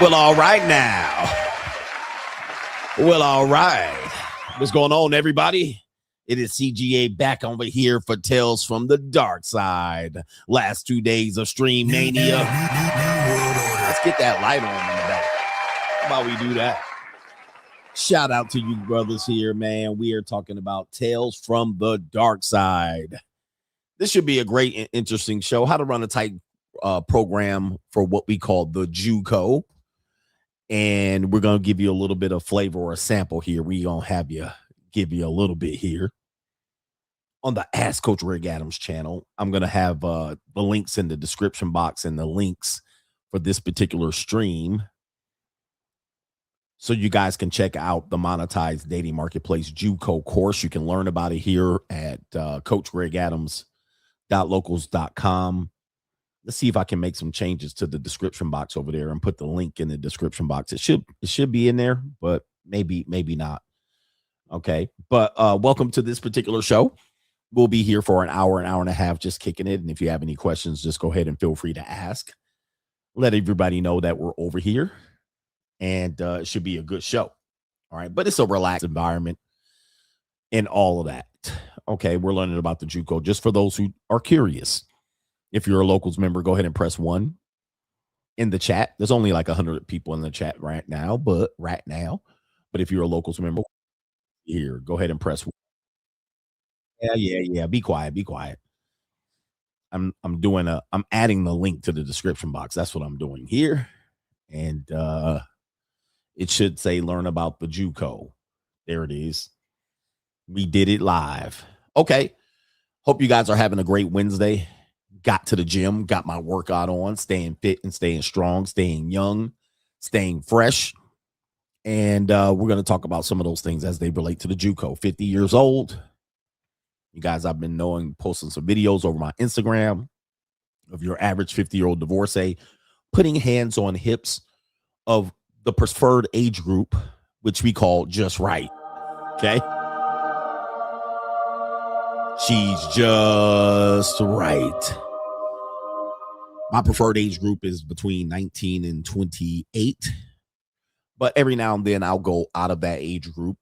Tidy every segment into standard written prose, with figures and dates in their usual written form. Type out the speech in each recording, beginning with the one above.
Well, all right now. Well, all right. What's going on, everybody? It is CGA back over here for Tales from the Dark Side. Last 2 days of Stream Mania. Let's get that light on in the back. How about we do that? Shout out to you brothers here, man. We are talking about Tales from the Dark Side. This should be a great and interesting show. How to run a tight program for what we call the JUCO. And we're going to give you a little bit of flavor or a sample here. We're going to give you a little bit here on the Ask Coach Rick Adams channel. I'm going to have the links in the description box and the links for this particular stream, so you guys can check out the Monetized Dating Marketplace JUCO course. You can learn about it here at coachgregadams.locals.com. Let's see if I can make some changes to the description box over there and put the link in the description box. It should be in there, but maybe not. Okay. But welcome to this particular show. We'll be here for an hour and a half, just kicking it. And if you have any questions, just go ahead and feel free to ask. Let everybody know that we're over here, and it should be a good show. All right. But it's a relaxed environment and all of that. Okay. We're learning about the JUCO just for those who are curious. If you're a locals member, go ahead and press 1 in the chat. There's only like 100 people in the chat right now, but if you're a locals member here, go ahead and press 1. Yeah. Be quiet. I'm adding the link to the description box. That's what I'm doing here. And it should say learn about the JUCO. There it is. We did it live. Okay. Hope you guys are having a great Wednesday. Got to the gym, got my workout on, staying fit and staying strong, staying young, staying fresh. And we're going to talk about some of those things as they relate to the JUCO. 50 years old. You guys, I've been posting some videos over my Instagram of your average 50-year-old divorcee putting hands on hips of the preferred age group, which we call just right. Okay. She's just right. My preferred age group is between 19 and 28. But every now and then I'll go out of that age group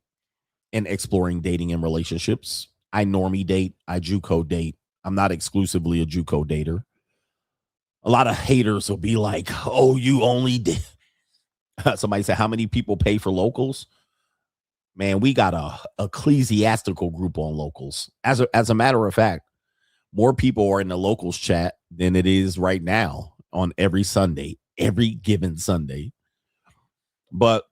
and exploring dating and relationships. I normie date. I JUCO date. I'm not exclusively a JUCO dater. A lot of haters will be like, oh, you only did. Somebody said, how many people pay for locals? Man, we got a ecclesiastical group on locals. As a matter of fact, more people are in the locals chat than it is right now on every given Sunday. But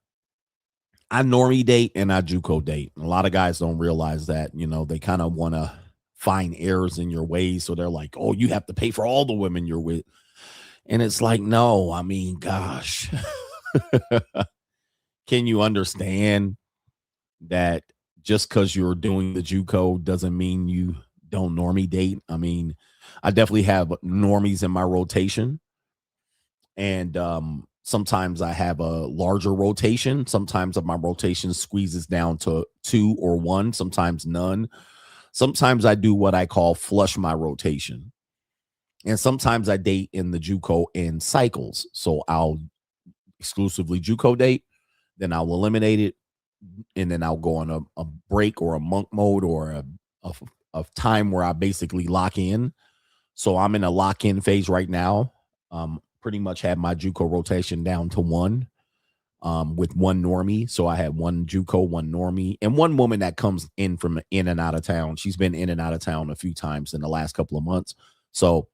I normie date and I JUCO date. A lot of guys don't realize that, they kind of want to find errors in your ways. So they're like, oh, you have to pay for all the women you're with. And it's like, no, I mean, gosh, can you understand that just because you're doing the JUCO doesn't mean you don't normie date? I mean, I definitely have normies in my rotation, and sometimes I have a larger rotation. Sometimes my rotation squeezes down to 2 or 1, sometimes none. Sometimes I do what I call flush my rotation, and sometimes I date in the JUCO in cycles. So I'll exclusively JUCO date, then I'll eliminate it, and then I'll go on a break or a monk mode or a time where I basically lock in. So I'm in a lock-in phase right now. Pretty much have my JUCO rotation down to 1. with one normie. So I had one JUCO, one normie, and one woman that comes in from in and out of town. She's been in and out of town a few times in the last couple of months. So,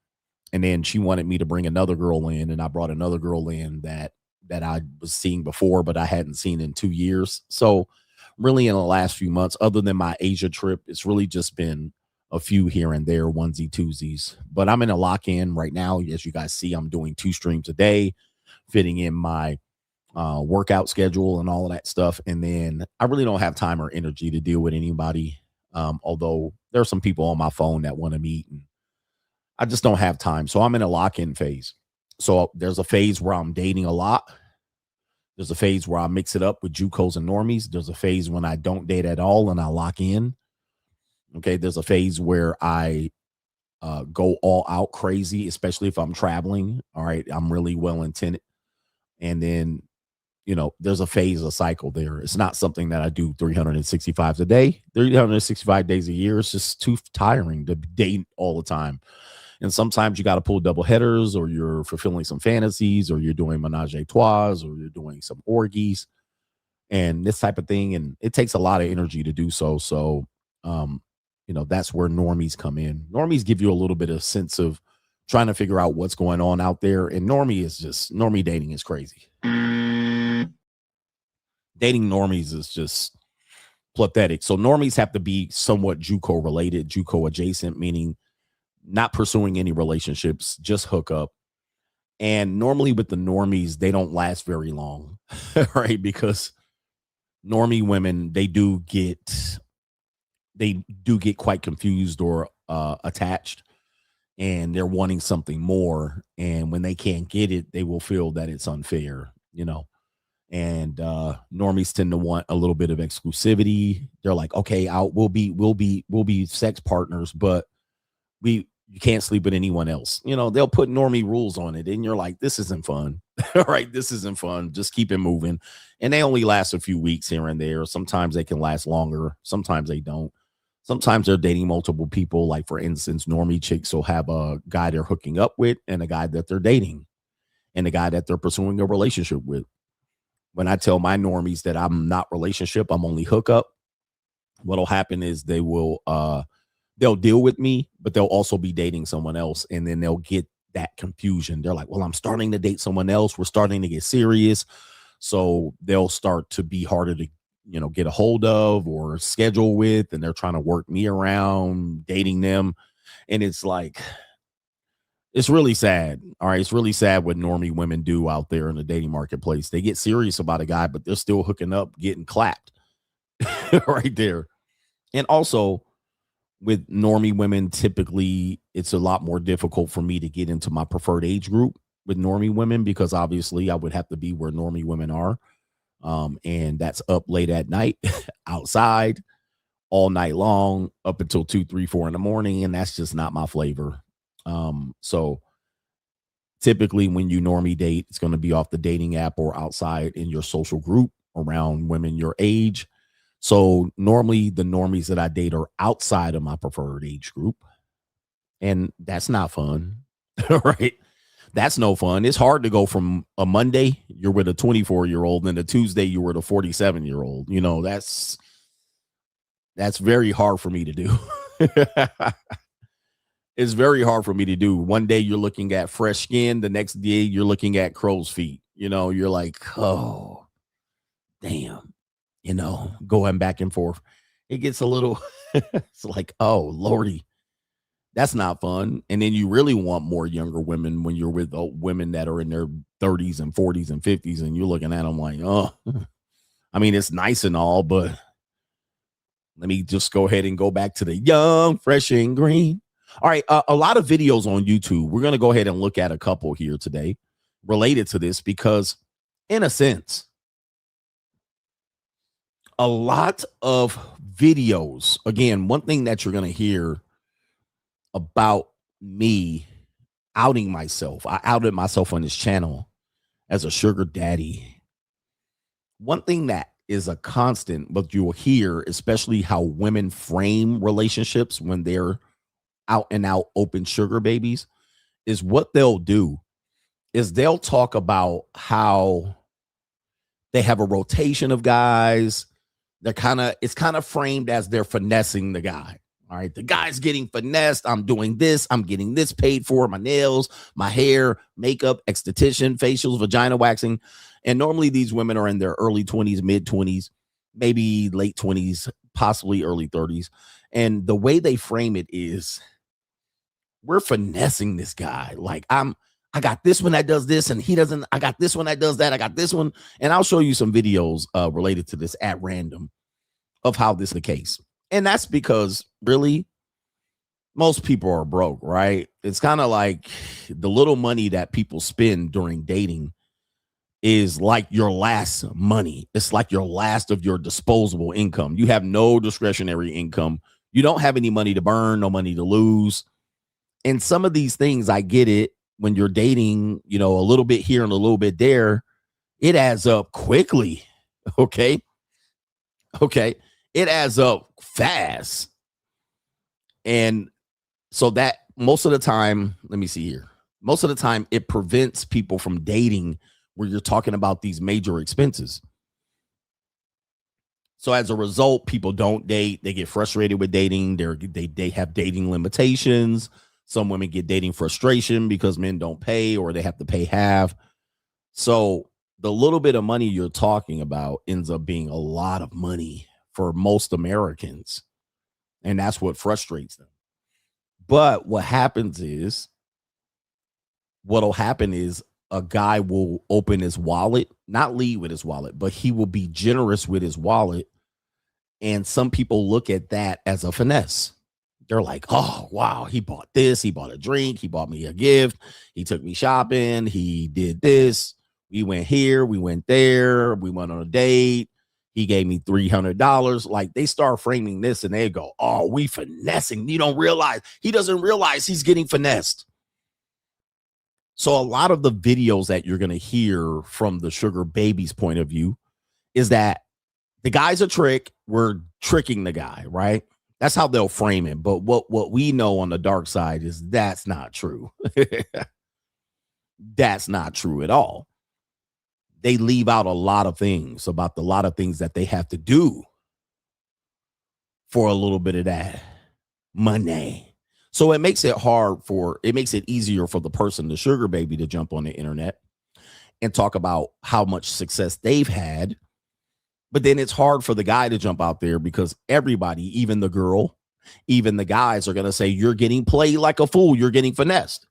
and then she wanted me to bring another girl in, and I brought another girl in that I was seeing before, but I hadn't seen in 2 years. So really in the last few months, other than my Asia trip, it's really just been a few here and there, onesie twosies. But I'm in a lock-in right now. As you guys see, I'm doing 2 streams a day, fitting in my workout schedule and all of that stuff. And then I really don't have time or energy to deal with anybody. Although there are some people on my phone that want to meet, and I just don't have time. So I'm in a lock-in phase. So there's a phase where I'm dating a lot. There's a phase where I mix it up with JUCOs and normies. There's a phase when I don't date at all and I lock in. Okay. There's a phase where I go all out crazy, especially if I'm traveling. All right. I'm really well intended. And then, you know, there's a phase, a cycle there. It's not something that I do 365 a day, 365 days a year. It's just too tiring to date all the time. And sometimes you got to pull double headers, or you're fulfilling some fantasies, or you're doing menage a trois, or you're doing some orgies and this type of thing. And it takes a lot of energy to do so. So, you know, that's where normies come in. Normies give you a little bit of sense of trying to figure out what's going on out there. And normie dating is crazy. Dating normies is just pathetic. So normies have to be somewhat JUCO related, JUCO adjacent, meaning not pursuing any relationships, just hook up. And normally with the normies, they don't last very long, right? Because normie women, they do get quite confused or attached, and they're wanting something more. And when they can't get it, they will feel that it's unfair, you know. And normies tend to want a little bit of exclusivity. They're like, okay, we'll be sex partners, but you can't sleep with anyone else. You know, they'll put normie rules on it, and you're like, this isn't fun. All right, this isn't fun. Just keep it moving. And they only last a few weeks here and there. Sometimes they can last longer. Sometimes they don't. Sometimes they're dating multiple people. Like, for instance, normie chicks will have a guy they're hooking up with and a guy that they're dating and a guy that they're pursuing a relationship with. When I tell my normies that I'm not relationship, I'm only hookup, what'll happen is they'll deal with me, but they'll also be dating someone else. And then they'll get that confusion. They're like, well, I'm starting to date someone else. We're starting to get serious. So they'll start to be harder to, you know, get a hold of or schedule with. And they're trying to work me around dating them. And it's like, it's really sad. All right. It's really sad what normie women do out there in the dating marketplace. They get serious about a guy, but they're still hooking up, getting clapped right there. And also, with normie women, typically it's a lot more difficult for me to get into my preferred age group with normie women, because obviously I would have to be where normie women are. And that's up late at night, outside all night long, up until 2, 3, 4 in the morning. And that's just not my flavor. So typically when you normie date, it's going to be off the dating app or outside in your social group around women your age. So normally the normies that I date are outside of my preferred age group. And that's not fun, right? That's no fun. It's hard to go from a Monday, you're with a 24-year-old, and a Tuesday, you're with a 47-year-old. You know, that's very hard for me to do. It's very hard for me to do. One day you're looking at fresh skin. The next day you're looking at crow's feet. You know, you're like, oh, damn. You know, going back and forth. It gets a little, it's like, oh, Lordy, that's not fun. And then you really want more younger women when you're with women that are in their 30s and 40s and 50s, and you're looking at them like, oh, I mean, it's nice and all, but let me just go ahead and go back to the young, fresh and green. All right. A lot of videos on YouTube. We're going to go ahead and look at a couple here today related to this, because in a sense, a lot of videos, again, one thing that you're going to hear about me outing myself, I outed myself on this channel as a sugar daddy. One thing that is a constant, but you'll hear, especially how women frame relationships when they're out and out open sugar babies, is what they'll do is they'll talk about how They have a rotation of guys. It's kind of framed as they're finessing the guy. All right, the guy's getting finessed. I'm doing this. I'm getting this paid for. My nails, my hair, makeup, esthetician, facials, vagina waxing. And normally these women are in their early 20s, mid 20s, maybe late 20s, possibly early 30s. And the way they frame it is, we're finessing this guy. Like, I got this one that does this and he doesn't. I got this one that does that. I got this one. And I'll show you some videos related to this at random of how this is the case. And that's because really most people are broke, right? It's kind of like the little money that people spend during dating is like your last money. It's like your last of your disposable income. You have no discretionary income. You don't have any money to burn, no money to lose. And some of these things, I get it. When you're dating, a little bit here and a little bit there, it adds up quickly. Okay. It adds up fast. And so that most of the time, let me see here. Most of the time it prevents people from dating where you're talking about these major expenses. So as a result, people don't date. They get frustrated with dating. They have dating limitations. Some women get dating frustration because men don't pay or they have to pay half. So the little bit of money you're talking about ends up being a lot of money for most Americans. And that's what frustrates them. But what'll happen is a guy will open his wallet, not lead with his wallet, but he will be generous with his wallet. And some people look at that as a finesse. They're like, oh, wow, he bought this. He bought a drink. He bought me a gift. He took me shopping. He did this. We went here. We went there. We went on a date. He gave me $300. Like, they start framing this and they go, oh, we finessing. He doesn't realize he's getting finessed. So a lot of the videos that you're going to hear from the sugar baby's point of view is that the guy's a trick. We're tricking the guy, right? That's how they'll frame it. But what we know on the dark side is that's not true. That's not true at all. They leave out a lot of things about the lot of things that they have to do for a little bit of that money. So it makes it easier for the person, the sugar baby, to jump on the internet and talk about how much success they've had. But then it's hard for the guy to jump out there because everybody, even the girl, even the guys, are going to say, you're getting played like a fool. You're getting finessed.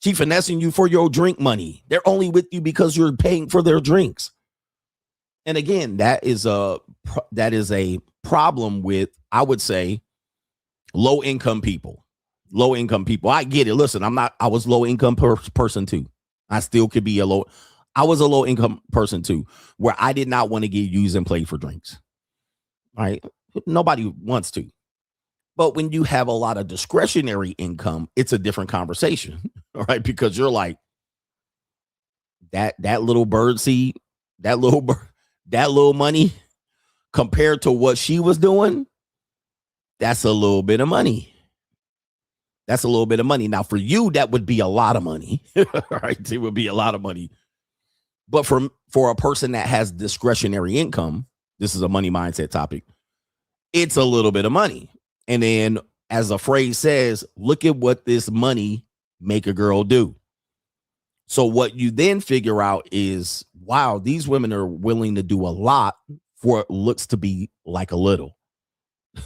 She finessing you for your drink money. They're only with you because you're paying for their drinks. And again, that is a problem with, I would say, low income people. I get it. Listen, I was low income person too. I still could be I was a low income person too, where I did not want to get used and played for drinks. All right. Nobody wants to. But when you have a lot of discretionary income, it's a different conversation. All right. Because you're like, that little bird seed, that little money compared to what she was doing, that's a little bit of money. That's a little bit of money. Now, for you, that would be a lot of money. Right? It would be a lot of money. But for a person that has discretionary income, this is a money mindset topic, it's a little bit of money. And then, as the phrase says, look at what this money make a girl do. So what you then figure out is, wow, these women are willing to do a lot for what looks to be like a little.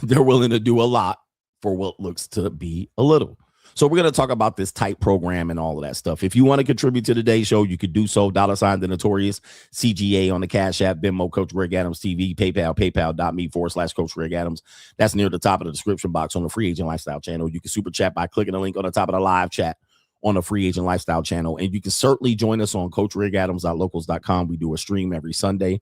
They're willing to do a lot for what looks to be a little. So we're going to talk about this type program and all of that stuff. If you want to contribute to today's show, you could do so. $, the Notorious, CGA on the Cash App, Venmo, Coach Greg Adams TV, PayPal, paypal.me/Coach Greg Adams. That's near the top of the description box on the Free Agent Lifestyle channel. You can super chat by clicking the link on the top of the live chat on the Free Agent Lifestyle channel. And you can certainly join us on CoachGregAdams.locals.com. We do a stream every Sunday.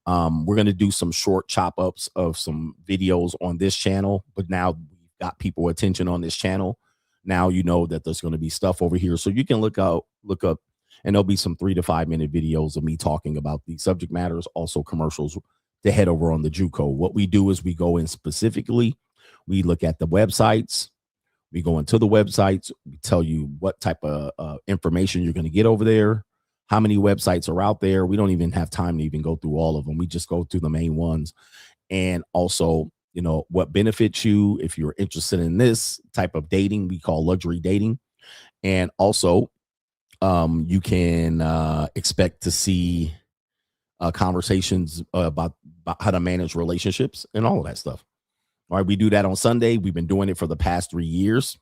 We're going to do some short chop ups of some videos on this channel, but now we've got people attention on this channel. Now you know that there's going to be stuff over here. So you can look up, and there'll be some 3 to 5 minute videos of me talking about these subject matters, also commercials to head over on the JUCO. What we do is we go in specifically, we look at the websites, we go into the websites, we tell you what type of information you're going to get over there, how many websites are out there. We don't even have time to even go through all of them. We just go through the main ones. And also, what benefits you if you're interested in this type of dating, we call luxury dating. And also, you can expect to see conversations about how to manage relationships and all of that stuff. All right, we do that on Sunday. We've been doing it for the past 3 years.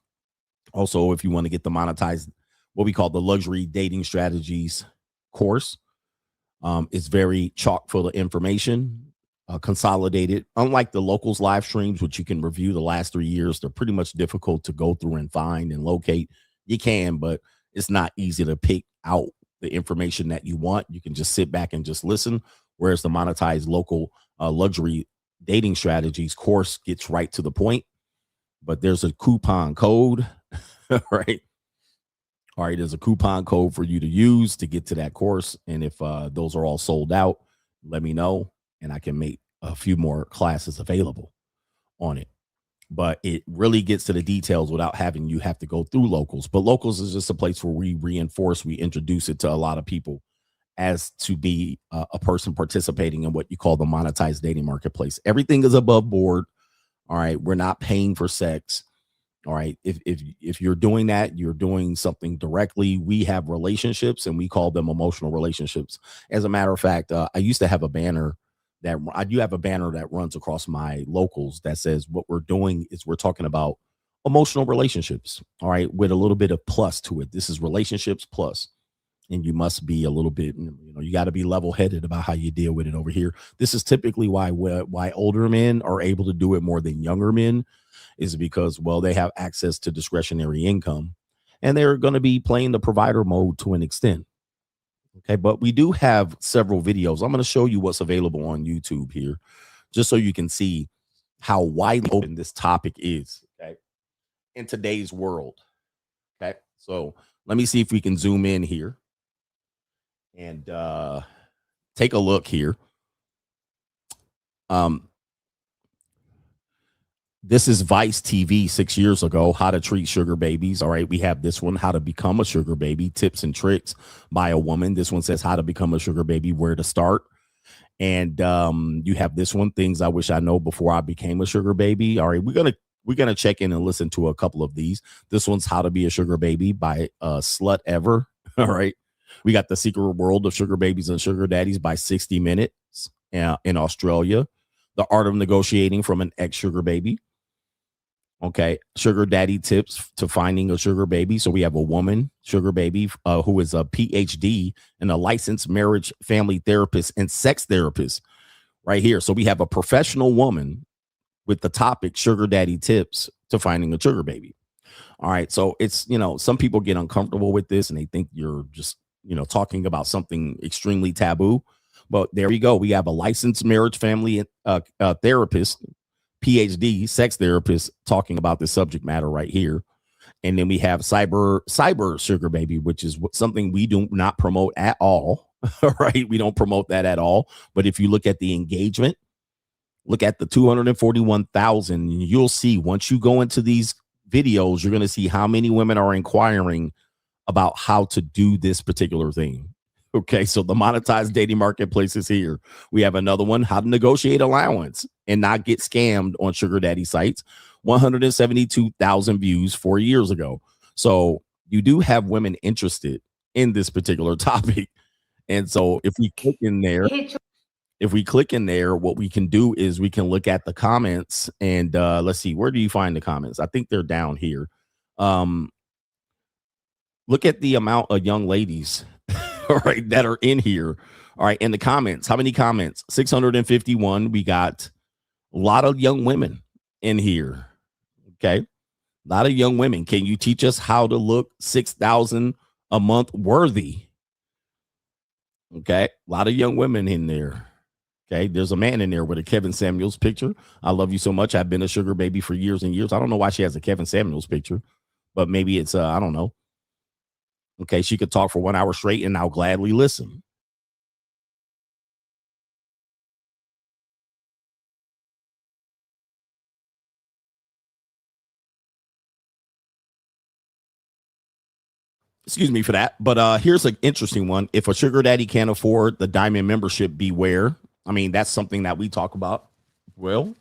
Also, if you want to get the monetized, what we call the luxury dating strategies course, it's very chock full of information, consolidated. Unlike the locals live streams, which you can review the last 3 years, they're pretty much difficult to go through and find and locate. You can, but it's not easy to pick out the information that you want. You can just sit back and just listen. Whereas the monetized local luxury dating strategies course gets right to the point. But there's a coupon code, right? All right, there's a coupon code for you to use to get to that course. And if those are all sold out, let me know and I can make a few more classes available on it. But it really gets to the details without having you have to go through locals. But locals is just a place where we introduce it to a lot of people as to be a person participating in what you call the monetized dating marketplace. Everything is above board. All right, we're not paying for sex. All right. If you're doing that, you're doing something directly. We have relationships and we call them emotional relationships. As a matter of fact, I used to have a banner I do have a banner that runs across my locals that says what we're doing is we're talking about emotional relationships. All right. With a little bit of plus to it. This is relationships plus. And you must be a little bit, you got to be level headed about how you deal with it over here. This is typically why older men are able to do it more than younger men is because, well, they have access to discretionary income and they're going to be playing the provider mode to an extent. Okay. But we do have several videos. I'm going to show you what's available on YouTube here, just so you can see how wide open this topic is. Okay. In today's world. Okay. So let me see if we can zoom in here and take a look here. This is Vice TV 6 years ago, how to treat sugar babies. All right, we have this one, how to become a sugar baby, tips and tricks by a woman. This one says how to become a sugar baby, where to start. And you have this one, things I wish I know before I became a sugar baby. All right, we're gonna check in and listen to a couple of these. This one's how to be a sugar baby by Slut Ever. All right, we got the secret world of sugar babies and sugar daddies by 60 Minutes in Australia. The art of negotiating from an ex sugar baby. Okay, sugar daddy tips to finding a sugar baby. So we have a woman sugar baby who is a PhD and a licensed marriage, family therapist, and sex therapist right here. So we have a professional woman with the topic sugar daddy tips to finding a sugar baby. All right, so it's some people get uncomfortable with this and they think you're just talking about something extremely taboo. But there you go. We have a licensed marriage, family therapist, PhD, sex therapist talking about this subject matter right here. And then we have cyber sugar baby, which is something we do not promote at all. Right? We don't promote that at all. But if you look at the engagement, look at the 241,000, you'll see once you go into these videos, you're going to see how many women are inquiring about how to do this particular thing. Okay, so the monetized dating marketplace is here. We have another one, how to negotiate allowance and not get scammed on sugar daddy sites. 172,000 views 4 years ago. So you do have women interested in this particular topic. And so if we click in there, what we can do is we can look at the comments and let's see, where do you find the comments? I think they're down here. Look at the amount of young ladies, all right, that are in here. All right, in the comments. How many comments? 651. We got a lot of young women in here. Okay. A lot of young women. Can you teach us how to look 6,000 a month worthy? Okay. A lot of young women in there. Okay. There's a man in there with a Kevin Samuels picture. I love you so much. I've been a sugar baby for years and years. I don't know why she has a Kevin Samuels picture, but maybe it's, I don't know. Okay. She could talk for 1 hour straight and I'll gladly listen. Excuse me for that. But here's an interesting one. If a sugar daddy can't afford the diamond membership, beware. I mean, that's something that we talk about. Well,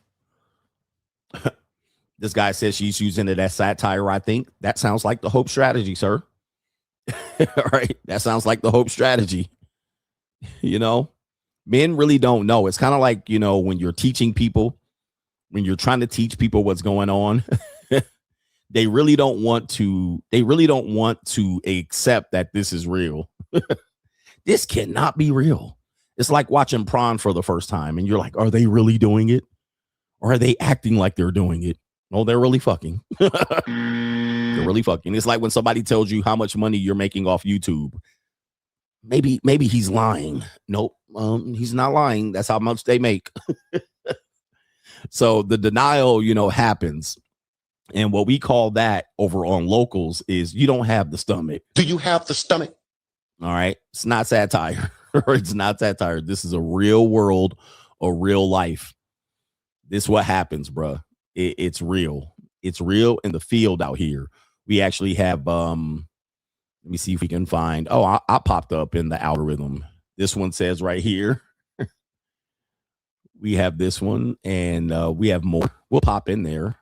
this guy says she's using it as satire. I think that sounds like the Hope strategy, sir. All right. That sounds like the Hope strategy. You know, men really don't know. It's kind of like, you know, when you're teaching people, when you're trying to teach people what's going on, they really don't want to accept that this is real. This cannot be real. It's like watching prawn for the first time and you're like, are they really doing it? Or are they acting like they're doing it? Oh, they're really fucking. They're really fucking. It's like when somebody tells you how much money you're making off YouTube. Maybe he's lying. Nope. He's not lying. That's how much they make. So the denial, you know, happens. And what we call that over on locals is you don't have the stomach. Do you have the stomach? All right. It's not satire. It's not satire. This is a real world, a real life. This is what happens, bro. It's real. It's real in the field out here. We actually have, let me see if we can find. Oh, I popped up in the algorithm. This one says right here. We have this one and we have more. We'll pop in there.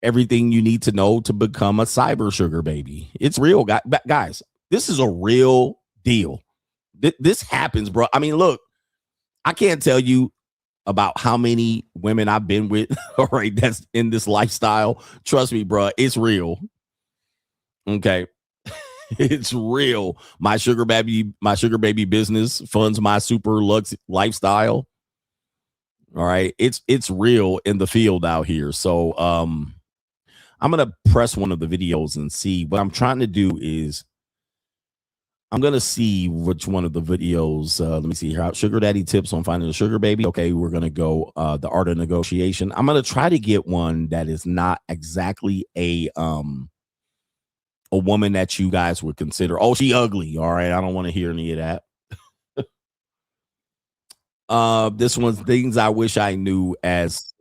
Everything you need to know to become a cyber sugar baby. It's real, guys. This is a real deal. This happens, bro. I mean, look, I can't tell you about how many women I've been with, all right, that's in this lifestyle. Trust me, bro, it's real. Okay. It's real. My sugar baby business funds my super lux lifestyle. All right. It's real in the field out here. So I'm gonna press one of the videos and see. What I'm trying to do is I'm gonna see which one of the videos. Let me see here. Sugar daddy tips on finding a sugar baby. Okay, we're gonna go the art of negotiation. I'm gonna try to get one that is not exactly a woman that you guys would consider. Oh, she ugly. All right, I don't want to hear any of that. This one's things I wish I knew as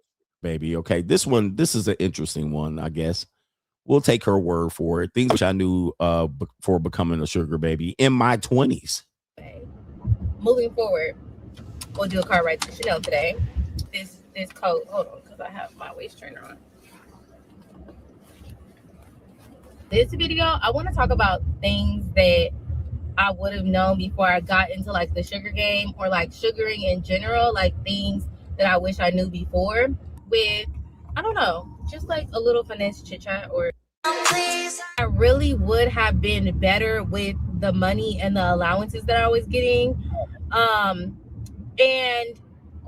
baby. Okay, this is an interesting one, I guess. We'll take her word for it. Things which I knew for becoming a sugar baby in my 20s. Moving forward, we'll do a car ride to Chanel today. This coat, hold on, because I have my waist trainer on. This video, I want to talk about things that I would have known before I got into like the sugar game or like sugaring in general, like things that I wish I knew before with, I don't know, just like a little finesse chit chat. Or I really would have been better with the money and the allowances that I was getting. And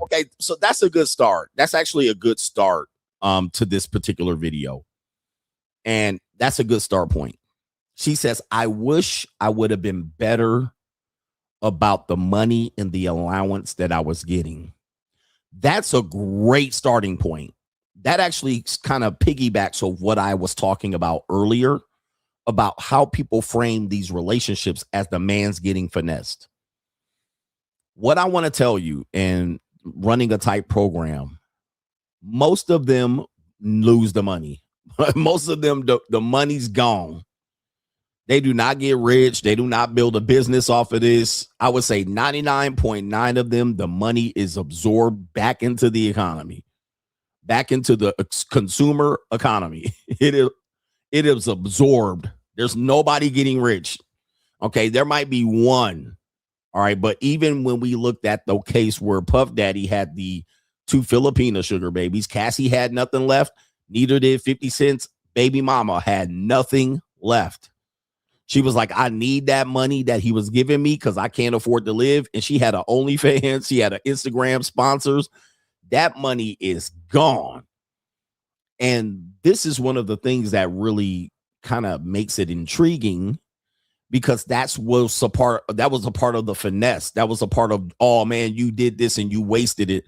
okay, so that's a good start. That's actually a good start to this particular video. And that's a good start point. She says, I wish I would have been better about the money and the allowance that I was getting. That's a great starting point. That actually kind of piggybacks of what I was talking about earlier about how people frame these relationships as the man's getting finessed. What I want to tell you in running a type program, most of them lose the money. Most of them, the money's gone. They do not get rich. They do not build a business off of this. I would say 99.9 of them, the money is absorbed back into the economy, back into the consumer economy. It is absorbed. There's nobody getting rich. Okay, there might be one. All right, but even when we looked at the case where Puff Daddy had the 2 Filipino sugar babies, Cassie had nothing left. Neither did 50 Cent's baby mama, had nothing left. She was like, I need that money that he was giving me because I can't afford to live. And she had an OnlyFans. She had an Instagram sponsors. That money is gone. And this is one of the things that really kind of makes it intriguing, because that was a part of the finesse. That was a part of, oh man, you did this and you wasted it.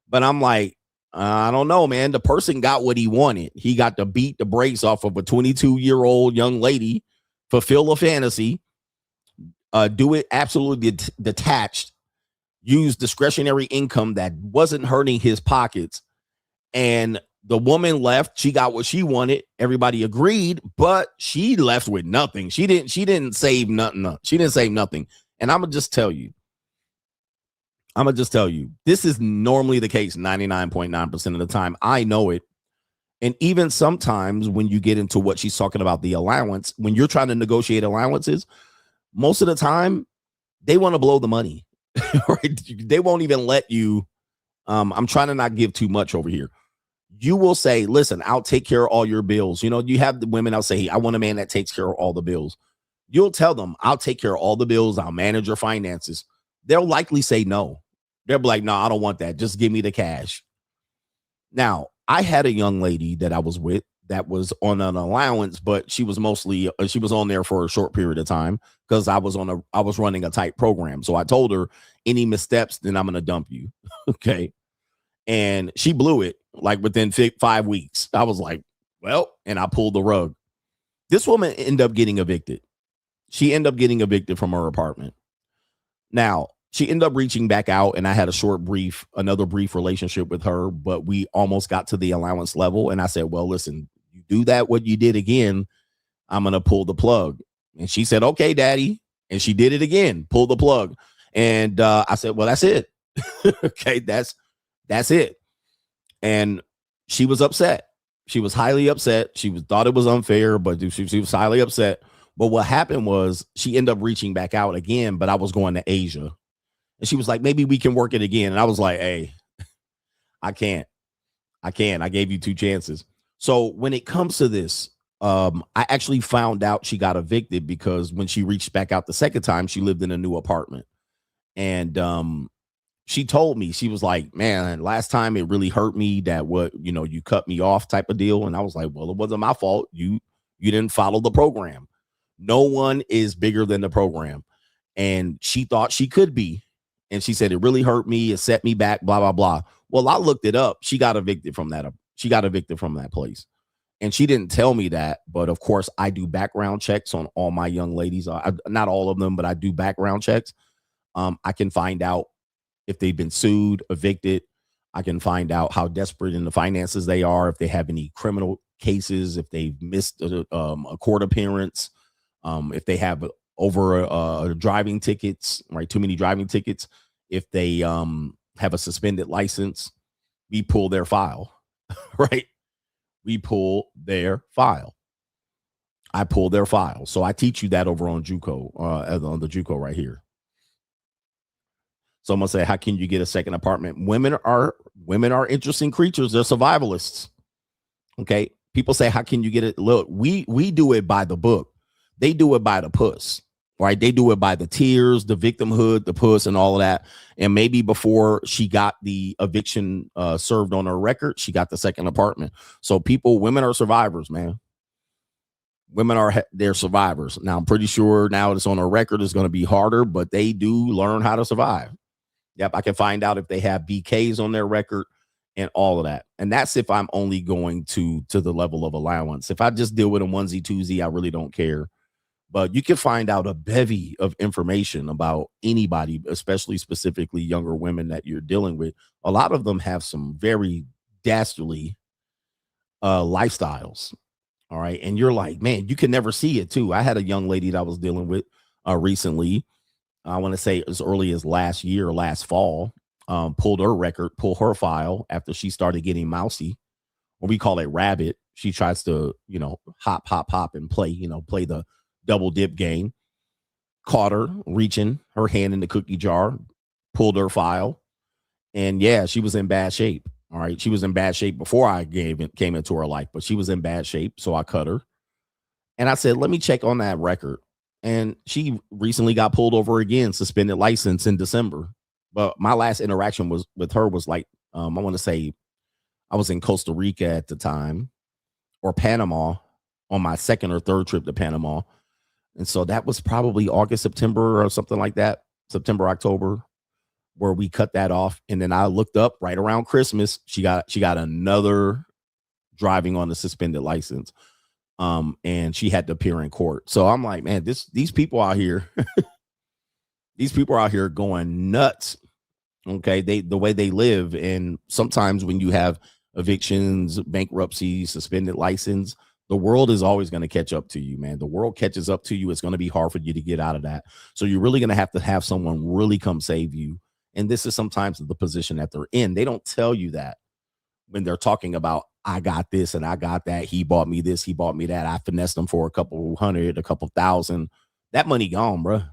But I'm like, I don't know, man. The person got what he wanted. He got to beat the brakes off of a 22-year-old young lady, fulfill a fantasy, do it absolutely detached, use discretionary income that wasn't hurting his pockets, and The woman left. She got what she wanted. Everybody agreed, but she left with nothing. She didn't save nothing. She didn't save nothing. And I'm gonna just tell you, this is normally the case 99.9% of the time. I know it. And even sometimes when you get into what she's talking about, the allowance, when you're trying to negotiate allowances, most of the time they want to blow the money. Right? They won't even let you. I'm trying to not give too much over here. You will say, listen, I'll take care of all your bills. You know, you have the women, I'll say, hey, I want a man that takes care of all the bills. You'll tell them, I'll take care of all the bills. I'll manage your finances. They'll likely say no. They'll be like, no, I don't want that. Just give me the cash. Now, I had a young lady that I was with that was on an allowance, but she was mostly, she was on there for a short period of time because I was running a tight program. So I told her, any missteps, then I'm going to dump you. Okay. And she blew it like within 5 weeks. I was like, well, and I pulled the rug. This woman ended up getting evicted. She ended up getting evicted from her apartment. Now, she ended up reaching back out, and I had another brief relationship with her, but we almost got to the allowance level. And I said, well, listen, you do that, what you did again, I'm going to pull the plug. And she said, okay, daddy. And she did it again, pull the plug. And I said, well, that's it. Okay, that's it. And she was upset. She was highly upset. Thought it was unfair, but she was highly upset. But what happened was she ended up reaching back out again, but I was going to Asia. And she was like, maybe we can work it again. And I was like, hey, I can't. I gave you 2 chances. So when it comes to this, I actually found out she got evicted because when she reached back out the second time, she lived in a new apartment. And she told me, she was like, man, last time it really hurt me that you cut me off type of deal. And I was like, well, it wasn't my fault. You didn't follow the program. No one is bigger than the program. And she thought she could be. And she said, it really hurt me. It set me back, blah, blah, blah. Well, I looked it up. She got evicted from that. She got evicted from that place. And she didn't tell me that. But of course, I do background checks on all my young ladies. Not all of them, but I do background checks. I can find out if they've been sued, evicted. I can find out how desperate in the finances they are, if they have any criminal cases, if they've missed a court appearance, if they have over driving tickets, right? Too many driving tickets. If they have a suspended license, we pull their file, right? We pull their file. I pull their file. So I teach you that over on JUCO, on the JUCO right here. Someone say, how can you get a second apartment? Women are interesting creatures. They're survivalists. Okay. People say, how can you get it? Look, we do it by the book. They do it by the puss, right? They do it by the tears, the victimhood, the puss, and all of that. And maybe before she got the eviction served on her record, she got the second apartment. So women are survivors, man. They're survivors. Now, I'm pretty sure now it's on her record, it's going to be harder, but they do learn how to survive. Yep, I can find out if they have BKs on their record and all of that. And that's if I'm only going to the level of allowance. If I just deal with a onesie, twosie, I really don't care. But you can find out a bevy of information about anybody, especially specifically younger women that you're dealing with. A lot of them have some very dastardly lifestyles. All right. And you're like, man, you can never see it too. I had a young lady that I was dealing with recently. I want to say as early as last fall, pulled her file after she started getting mousy, or we call it rabbit. She tries to, hop and play the double dip game. Caught her reaching her hand in the cookie jar, pulled her file. And yeah, she was in bad shape. All right. She was in bad shape before I came into her life, but she was in bad shape. So I cut her. And I said, let me check on that record. And she recently got pulled over again, suspended license in December. But my last interaction with her was like, I want to say I was in Costa Rica at the time, or Panama, on my second or third trip to Panama. And so that was probably August, September, or something like that, September, October, where we cut that off. And then I looked up right around Christmas. She got another driving on the suspended license. And she had to appear in court. So I'm like, man, these people out here, these people are out here going nuts. Okay. The way they live. And sometimes when you have evictions, bankruptcy, suspended license. The world is always going to catch up to you, man. The world catches up to you. It's going to be hard for you to get out of that. So you're really going to have someone really come save you. And this is sometimes the position that they're in. They don't tell you that when they're talking about, I got this and I got that. He bought me this. He bought me that. I finessed them for a couple hundred, a couple thousand. That money gone, bro.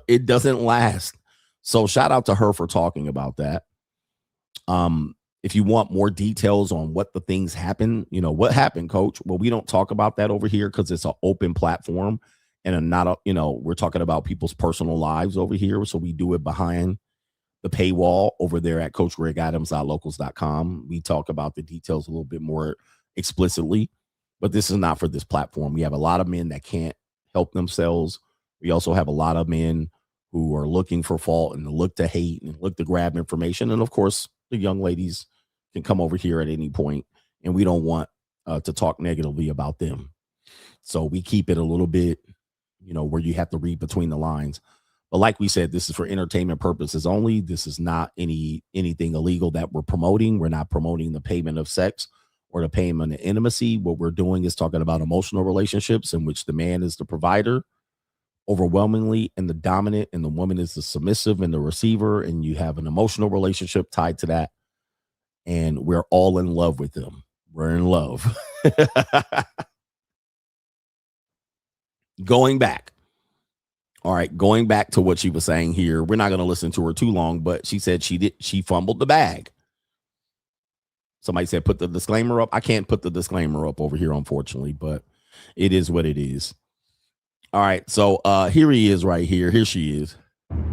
It doesn't last. So shout out to her for talking about that. If you want more details on what the things happen, what happened, coach? Well, we don't talk about that over here because it's an open platform and we're talking about people's personal lives over here. So we do it behind the paywall over there at coachgregadams.locals.com. We talk about the details a little bit more explicitly, but this is not for this platform. We have a lot of men that can't help themselves. We also have a lot of men who are looking for fault and look to hate and look to grab information. And of course, the young ladies can come over here at any point, and we don't want to talk negatively about them. So we keep it a little bit, where you have to read between the lines. But like we said, this is for entertainment purposes only. This is not anything illegal that we're promoting. We're not promoting the payment of sex or the payment of intimacy. What we're doing is talking about emotional relationships in which the man is the provider overwhelmingly and the dominant, and the woman is the submissive and the receiver, and you have an emotional relationship tied to that, and we're all in love with them. We're in love. Going back to what she was saying here, we're not going to listen to her too long, but she said she fumbled the bag. Somebody said put the disclaimer up. I can't put the disclaimer up over here, unfortunately, but it is what it is. All right, so here he is right here. Here she is.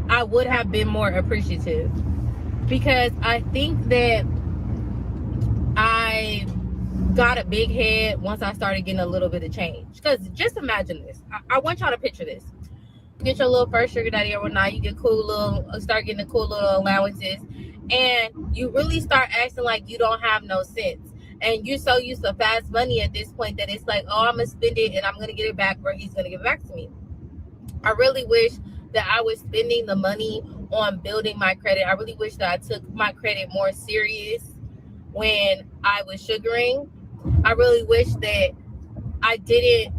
I would have been more appreciative, because I think that I got a big head once I started getting a little bit of change. Because just imagine this. I want y'all to picture this. You get your little first sugar daddy or not, you get start getting the cool little allowances, and you really start acting like you don't have no sense. And you're so used to fast money at this point that it's like, oh, I'm going to spend it and I'm going to get it back, or he's going to give it back to me. I really wish that I was spending the money on building my credit. I really wish that I took my credit more serious when I was sugaring. I really wish that I didn't,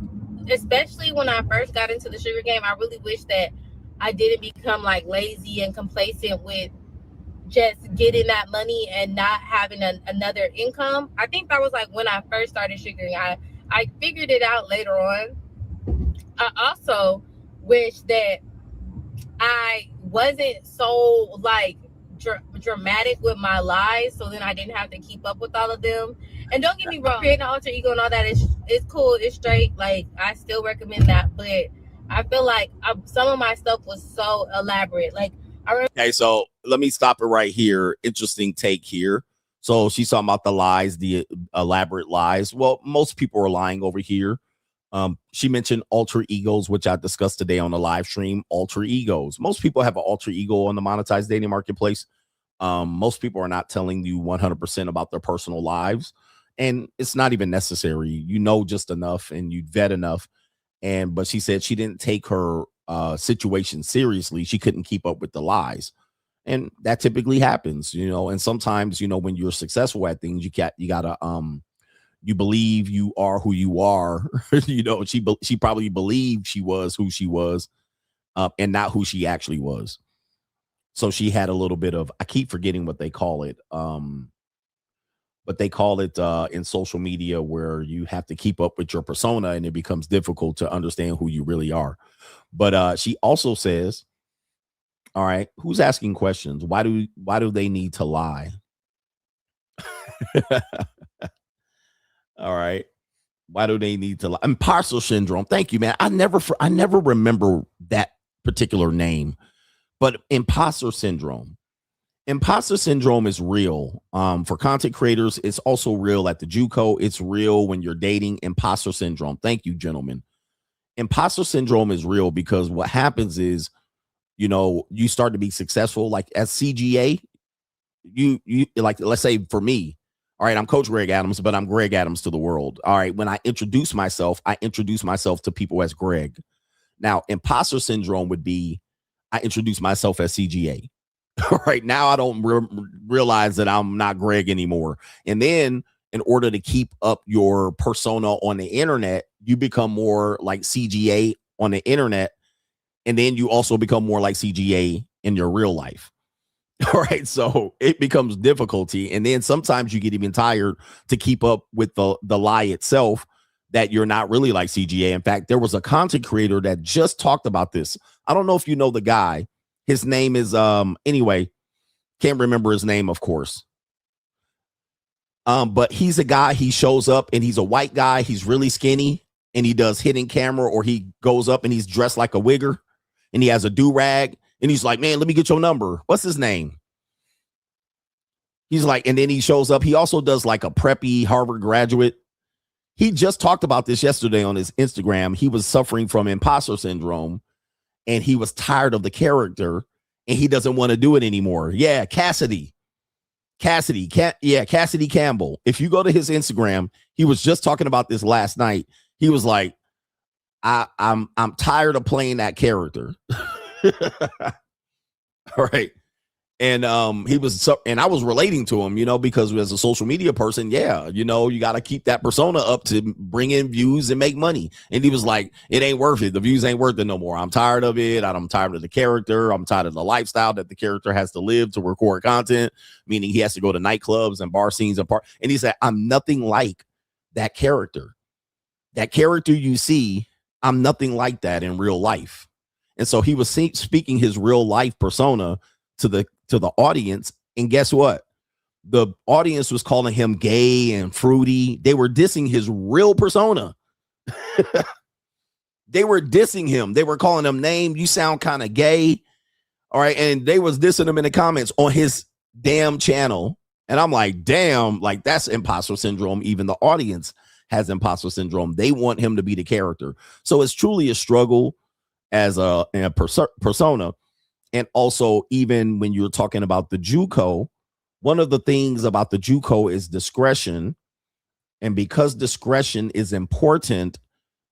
especially when I first got into the sugar game, I really wish that I didn't become like lazy and complacent with just getting that money and not having another income. I think that was like when I first started sugaring. I figured it out later on. I also wish that I wasn't so like dramatic with my lies, so then I didn't have to keep up with all of them. And don't get me wrong, creating an alter ego and all that is cool, it's straight. Like, I still recommend that, but I feel like some of my stuff was so elaborate. Like, okay, so let me stop it right here. Interesting take here. So she's talking about the lies, the elaborate lies. Well, most people are lying over here. She mentioned alter egos, which I discussed today on the live stream. Alter egos. Most people have an alter ego on the monetized dating marketplace. Most people are not telling you 100% about their personal lives, and it's not even necessary. You know just enough, and you vet enough. But she said she didn't take her situation seriously. She couldn't keep up with the lies, and that typically happens, And sometimes, when you're successful at things, you gotta you believe you are who you are. She probably believed she was who she was, and not who she actually was. So she had a little bit of, I keep forgetting what they call it, but they call it in social media where you have to keep up with your persona, and it becomes difficult to understand who you really are. But she also says, all right, who's asking questions? Why do they need to lie? All right. Why do they need to lie? Imposter syndrome. Thank you, man. I never remember that particular name, but imposter syndrome. Imposter syndrome is real. For content creators, it's also real at the JUCO. It's real when you're dating. Imposter syndrome. Thank you, gentlemen. Imposter syndrome is real because what happens is, you start to be successful. Like as CGA, you like, let's say for me, all right, I'm Coach Greg Adams, but I'm Greg Adams to the world. All right, when I introduce myself to people as Greg. Now, imposter syndrome would be I introduce myself as CGA. Right now, I don't realize that I'm not Greg anymore. And then, in order to keep up your persona on the internet, you become more like CGA on the internet, and then you also become more like CGA in your real life. All right, so it becomes difficulty, and then sometimes you get even tired to keep up with the lie itself that you're not really like CGA. In fact, there was a content creator that just talked about this. I don't know if you know the guy. His name is anyway, can't remember his name, of course. But he's a guy, he shows up and he's a white guy, he's really skinny, and he does hidden camera, or he goes up and he's dressed like a wigger and he has a do-rag. And he's like, man, let me get your number. What's his name? He's like, and then he shows up. He also does like a preppy Harvard graduate. He just talked about this yesterday on his Instagram. He was suffering from imposter syndrome and he was tired of the character and he doesn't want to do it anymore. Yeah, Cassidy Campbell. If you go to his Instagram, he was just talking about this last night. He was like, I'm tired of playing that character. All right. And he was and I was relating to him, because as a social media person, you got to keep that persona up to bring in views and make money. And he was like, it ain't worth it. The views ain't worth it no more. I'm tired of it. I'm tired of the character. I'm tired of the lifestyle that the character has to live to record content, meaning he has to go to nightclubs and bar scenes and he said, I'm nothing like that character. That character you see, I'm nothing like that in real life. And so he was speaking his real life persona to the audience. And guess what? The audience was calling him gay and fruity. They were dissing his real persona. They were dissing him. They were calling him name. You sound kind of gay. All right. And they was dissing him in the comments on his damn channel. And I'm like, damn, like that's imposter syndrome. Even the audience has imposter syndrome. They want him to be the character. So it's truly a struggle as a persona. And also, even when you're talking about the JUCO, one of the things about the JUCO is discretion. And because discretion is important,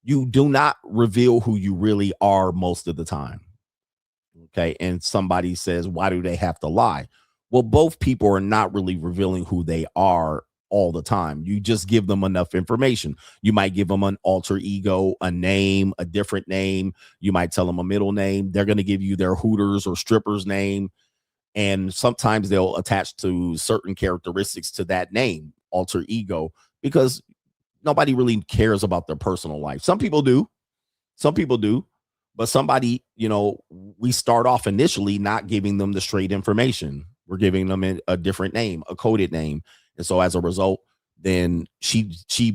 you do not reveal who you really are most of the time. Okay. And somebody says, why do they have to lie? Well, both people are not really revealing who they are all the time. You just give them enough information. You might give them an alter ego, a name, a different name. You might tell them a middle name. They're going to give you their Hooters or strippers name. And sometimes they'll attach to certain characteristics to that name, alter ego, because nobody really cares about their personal life. Some people do. But somebody, we start off initially not giving them the straight information. We're giving them a different name, a coded name. And so as a result, then she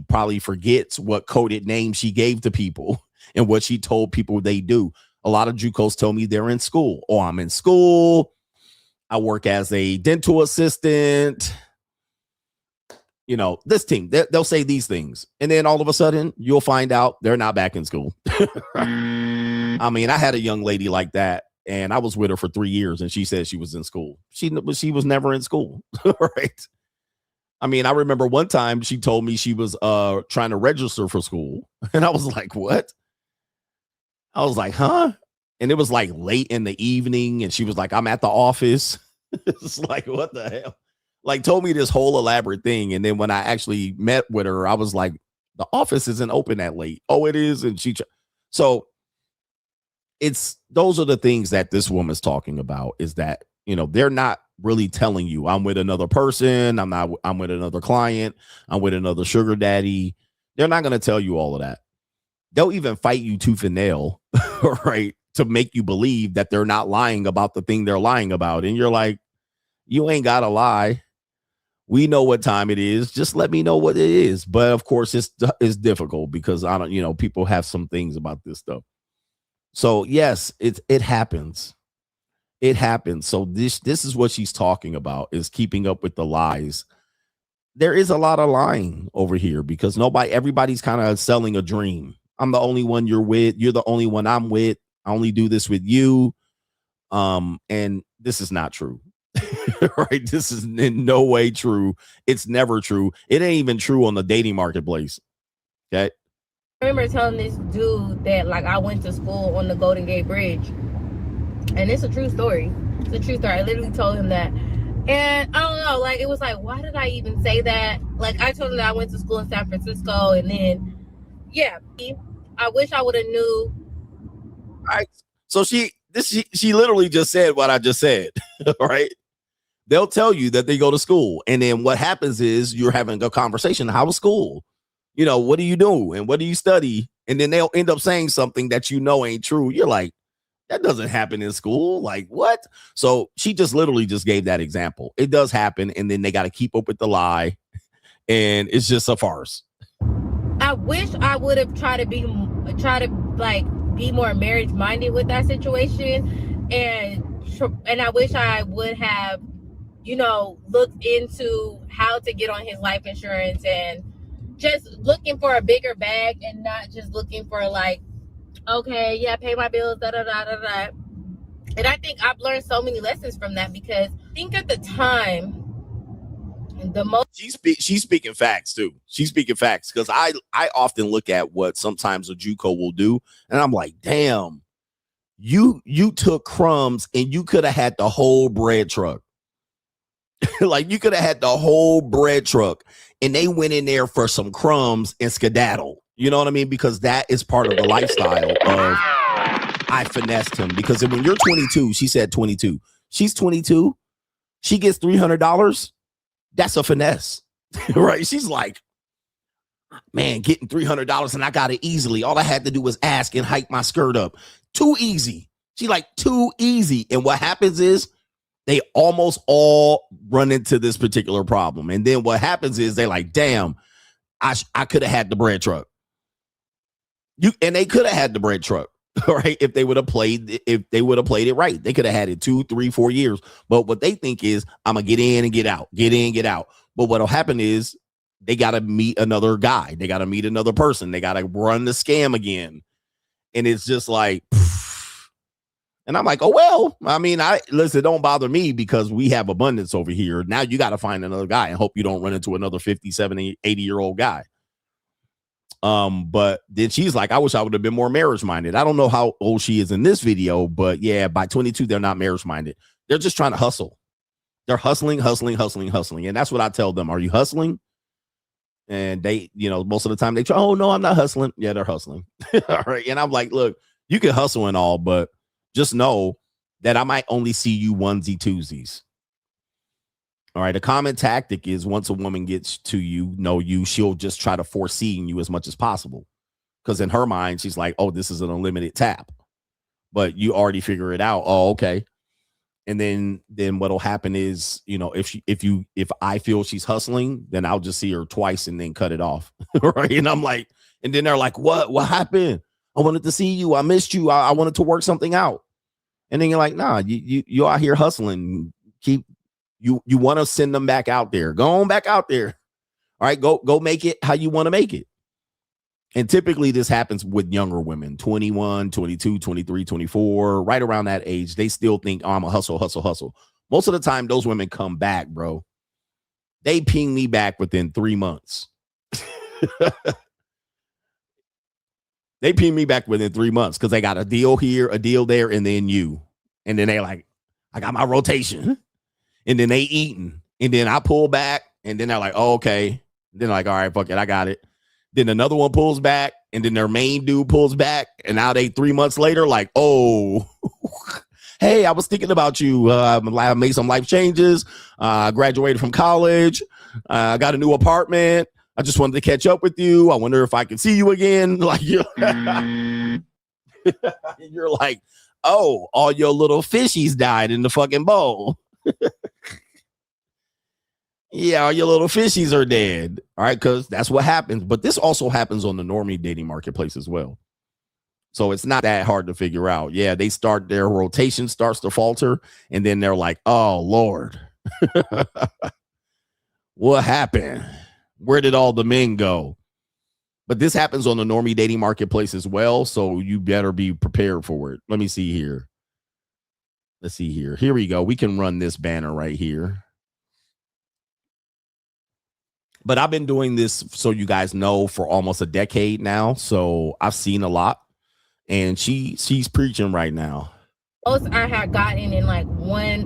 probably forgets what coded name she gave to people and what she told people they do. A lot of JUCOs tell me they're in school. Oh, I'm in school. I work as a dental assistant. This team, they'll say these things. And then all of a sudden you'll find out they're not back in school. I mean, I had a young lady like that and I was with her for 3 years and she said she was in school. She was never in school. Right. I mean, I remember one time she told me she was trying to register for school. And I was like, what? I was like, huh? And it was like late in the evening. And she was like, I'm at the office. It's like, what the hell? Like told me this whole elaborate thing. And then when I actually met with her, I was like, the office isn't open that late. Oh, it is. And so those are the things that this woman's talking about is that, they're not really telling you I'm with another person. I'm with another client. I'm with another sugar daddy. They're not going to tell you all of that. They'll even fight you tooth and nail, right? To make you believe that they're not lying about the thing they're lying about. And you're like, you ain't got to lie. We know what time it is. Just let me know what it is. But of course it's difficult because I don't, people have some things about this stuff. So yes, it happens. It happens. So this is what she's talking about is keeping up with the lies. There is a lot of lying over here because everybody's kind of selling a dream. I'm the only one you're with. You're the only one I'm with. I only do this with you. And this is not true. Right? This is in no way true. It's never true. It ain't even true on the dating marketplace. Okay. I remember telling this dude that like I went to school on the Golden Gate Bridge. And it's a true story. It's a true story. I literally told him that. And I don't know, like, it was like, why did I even say that? Like, I told him that I went to school in San Francisco, and then, yeah, I wish I would have knew. All right. So she literally just said what I just said, right? They'll tell you that they go to school, and then what happens is you're having a conversation. How was school? You know, what do you do and what do you study? And then they'll end up saying something that you know ain't true. You're like, that doesn't happen in school. Like, what? So she just literally just gave that example. It does happen, and then they got to keep up with the lie, and it's just a farce. I wish I would have tried to be more marriage minded with that situation, and I wish I would have, you know, looked into how to get on his life insurance and just looking for a bigger bag and not just looking for like, okay, yeah, pay my bills, da da da da da. And I think I've learned so many lessons from that, because I think at the time, the most she's speaking facts too. She's speaking facts, because I often look at what sometimes a JUCO will do, and I'm like, damn, you took crumbs and you could have had the whole bread truck. Like, you could have had the whole bread truck, and they went in there for some crumbs and skedaddle. You know what I mean? Because that is part of the lifestyle of I finessed him. Because when you're 22, she said 22. She's 22. She gets $300. That's a finesse, right? She's like, man, getting $300 and I got it easily. All I had to do was ask and hike my skirt up. Too easy. She's like, too easy. And what happens is they almost all run into this particular problem. And then what happens is they're like, damn, I could have had the bread truck. And they could have had the bread truck, right? If they would have played it right. They could have had it 2, 3, 4 years. But what they think is, I'm gonna get in and get out, get in, get out. But what'll happen is they gotta meet another guy, they gotta meet another person, they gotta run the scam again. And it's just like, and I'm like, oh, well, I mean, listen, don't bother me, because we have abundance over here. Now you got to find another guy and hope you don't run into another 50, 70, 80-year-old guy. But then she's like, I wish I would have been more marriage minded. I don't know how old she is in this video, but yeah, by 22, they're not marriage minded. They're just trying to hustle. They're hustling. And that's what I tell them. Are you hustling? And they, you know, most of the time they try, oh, no, I'm not hustling. Yeah, they're hustling. All right. And I'm like, look, you can hustle and all, but just know that I might only see you onesie twosies. All right. A common tactic is, once a woman gets to know you, she'll just try to foresee you as much as possible. Because in her mind, she's like, oh, this is an unlimited tap. But you already figure it out. Oh, okay. And then what'll happen is, you know, if I feel she's hustling, then I'll just see her twice and then cut it off. Right. And I'm like, and then they're like, what happened? I wanted to see you. I missed you. I wanted to work something out. And then you're like, nah, you out here hustling. You want to send them back out there. Go on back out there. All right, go make it how you want to make it. And typically this happens with younger women, 21, 22, 23, 24, right around that age. They still think, oh, I'm a hustle. Most of the time, those women come back, bro. They ping me back within 3 months. They ping me back within 3 months because they got a deal here, a deal there, and then you. And then they like, I got my rotation. And then they eating. And then I pull back. And then they're like, oh, okay. And then they're like, all right, fuck it, I got it. Then another one pulls back. And then their main dude pulls back. And now they 3 months later, like, oh, hey, I was thinking about you. I made some life changes. I graduated from college. I got a new apartment. I just wanted to catch up with you. I wonder if I can see you again. Like, you're like, oh, all your little fishies died in the fucking bowl. Yeah, all your little fishies are dead. All right, because that's what happens. But this also happens on the Normie dating marketplace as well. So it's not that hard to figure out. Yeah, their rotation starts to falter, and then they're like, oh, Lord. What happened? Where did all the men go? But this happens on the Normie dating marketplace as well, so you better be prepared for it. Let me see here. Let's see here. Here we go. We can run this banner right here. But I've been doing this, so you guys know, for almost a decade now. So I've seen a lot. And she's preaching right now. most I had gotten in like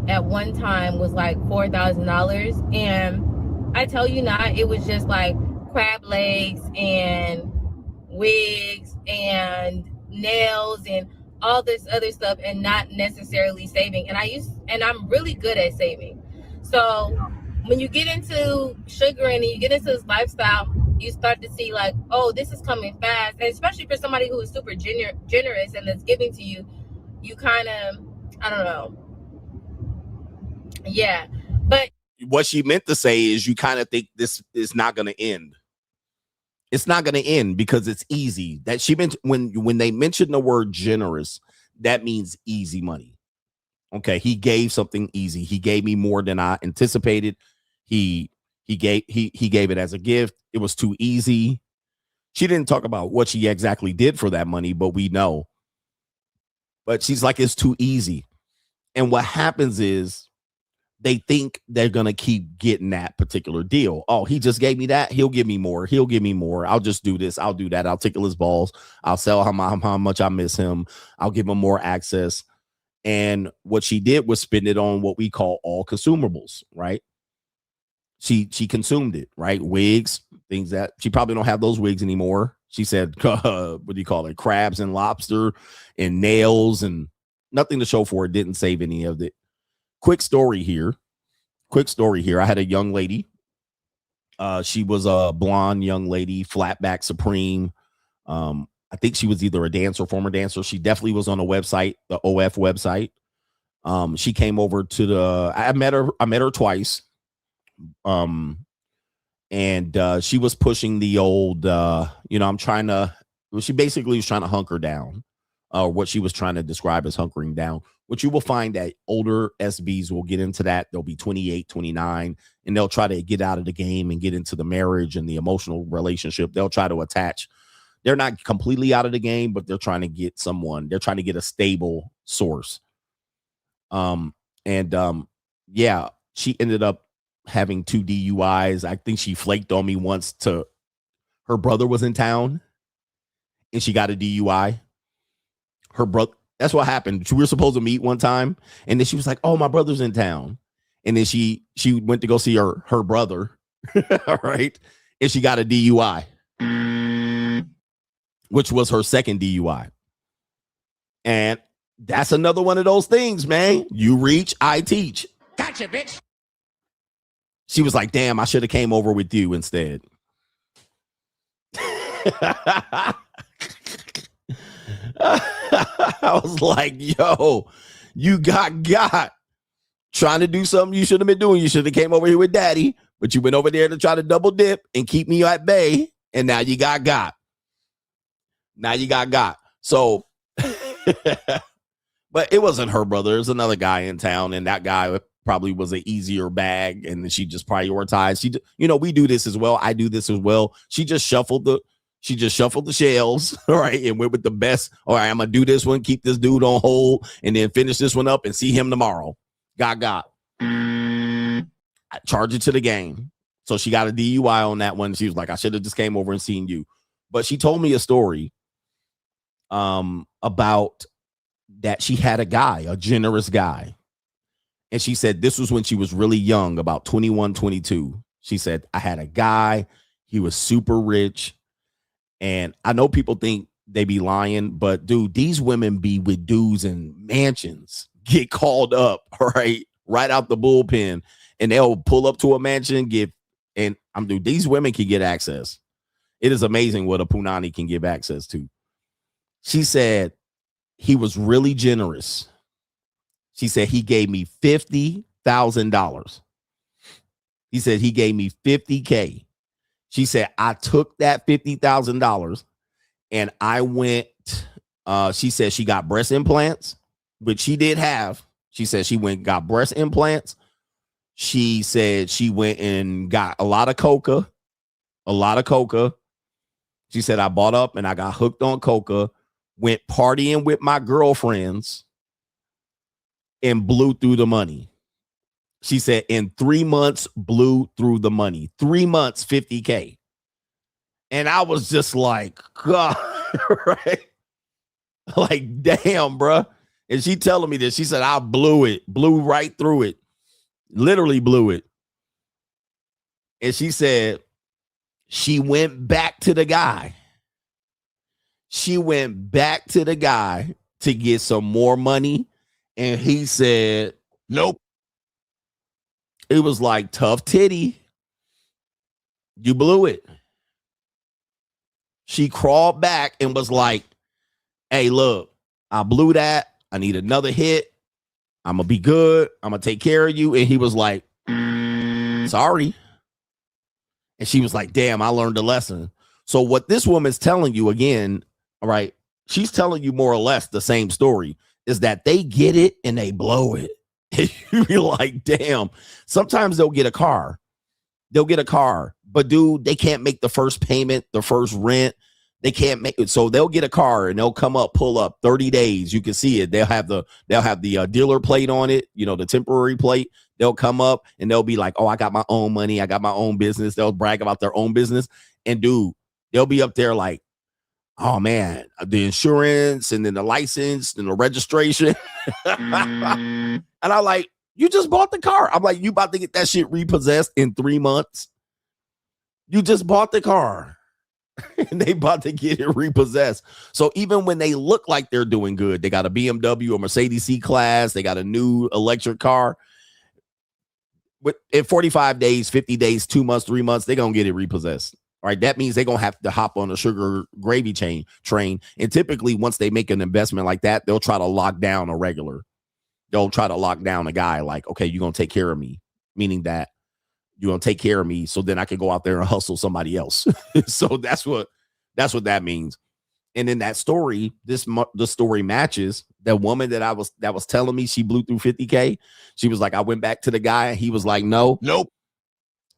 at one time was like $4,000, and I tell you not, it was just like crab legs and wigs and nails and all this other stuff, and not necessarily saving. And I'm really good at saving. So when you get into sugaring and you get into this lifestyle, you start to see like, oh, this is coming fast, and especially for somebody who is super generous and that's giving to you, you kind of, I don't know. Yeah. But what she meant to say is you kind of think this is not going to end. It's not going to end because it's easy. That she meant when they mentioned the word generous, that means easy money. Okay, he gave something easy. He gave me more than I anticipated. He gave it as a gift. It was too easy. She didn't talk about what she exactly did for that money, but we know. But she's like, it's too easy. And what happens is they think they're going to keep getting that particular deal. Oh, he just gave me that. He'll give me more. He'll give me more. I'll just do this. I'll do that. I'll tickle his balls. I'll sell how much I miss him. I'll give him more access. And what she did was spend it on what we call all consumables, right? She consumed it, right? Wigs, things that she probably don't have those wigs anymore. She said, what do you call it? Crabs and lobster and nails and nothing to show for it. Didn't save any of it. Quick story here. I had a young lady. She was a blonde young lady, flat back Supreme. I think she was either a dancer, former dancer. She definitely was on the website, the OF website. She came over to I met her twice. And she was pushing the old, she basically was trying to hunker down, what she was trying to describe as hunkering down, which you will find that older SBs will get into that. They'll be 28, 29, and they'll try to get out of the game and get into the marriage and the emotional relationship. They'll try to attach. They're not completely out of the game, but they're trying to get someone. They're trying to get a stable source. Yeah, she ended up having 2 DUIs. I think she flaked on me once. Her brother was in town and she got a DUI. Her brother, that's what happened. We were supposed to meet one time, and then she was like, oh, my brother's in town. And then she went to go see her brother. All right. And she got a DUI, which was her second DUI. And that's another one of those things, man. You reach, I teach. Gotcha, bitch. She was like, damn, I should have came over with you instead. I was like, yo, you got trying to do something you should have been doing. You should have came over here with daddy, but you went over there to try to double dip and keep me at bay. And now you got. Now you got. So, but it wasn't her brother. There's another guy in town, and that guy probably was an easier bag, and she just prioritized. We do this as well. I do this as well. She just shuffled the shells, all right, and went with the best. All right, I'm gonna do this one, keep this dude on hold, and then finish this one up and see him tomorrow. Got. I charge it to the game. So she got a DUI on that one. She was like, I should have just came over and seen you. But she told me a story about that she had a generous guy. And she said this was when she was really young, about 21, 22. She said, I had a guy. He was super rich. And I know people think they be lying, but dude, these women be with dudes in mansions, get called up, right out the bullpen, and they'll pull up to a mansion, these women can get access. It is amazing what a punani can give access to. She said he was really generous. She said he gave me $50,000. He said he gave me $50K. She said I took that $50,000 and I went. She said she got breast implants, which she did have. She said she went and got breast implants. She said she went and got a lot of coca. She said I bought up and I got hooked on coca, went partying with my girlfriends, and blew through the money. She said in 3 months, blew through the money. 3 months, $50K. And I was just like, God, right? Like, damn, bro. And she telling me this. She said, I blew right through it. Literally blew it. And she said, she went back to the guy. She went back to the guy to get some more money. And he said, nope. It was like, tough titty. You blew it. She crawled back and was like, hey, look, I blew that. I need another hit. I'm going to be good. I'm going to take care of you. And he was like, sorry. And she was like, damn, I learned a lesson. So what this woman's telling you again, all right, she's telling you more or less the same story, is that they get it and they blow it. And you be like, damn, sometimes they'll get a car. But dude, they can't make the first payment, the first rent. They can't make it. So they'll get a car and they'll come up, pull up 30 days. You can see it. They'll have the dealer plate on it, the temporary plate. They'll come up and they'll be like, oh, I got my own money. I got my own business. They'll brag about their own business. And dude, they'll be up there like, oh man, the insurance and then the license and the registration. And I'm like, you just bought the car. I'm like, you about to get that shit repossessed in 3 months. You just bought the car. And they about to get it repossessed. So even when they look like they're doing good, they got a BMW or Mercedes C-Class, they got a new electric car. In 45 days, 50 days, 2 months, 3 months, they're going to get it repossessed. All right. That means they're going to have to hop on a sugar gravy train. And typically, once they make an investment like that, they'll try to lock down a regular. They'll try to lock down a guy like, okay, you're going to take care of me, meaning that you're going to take care of me so then I can go out there and hustle somebody else. So that's what that means. And in that story, the story matches that woman that was telling me she blew through 50K. She was like, I went back to the guy and he was like, nope.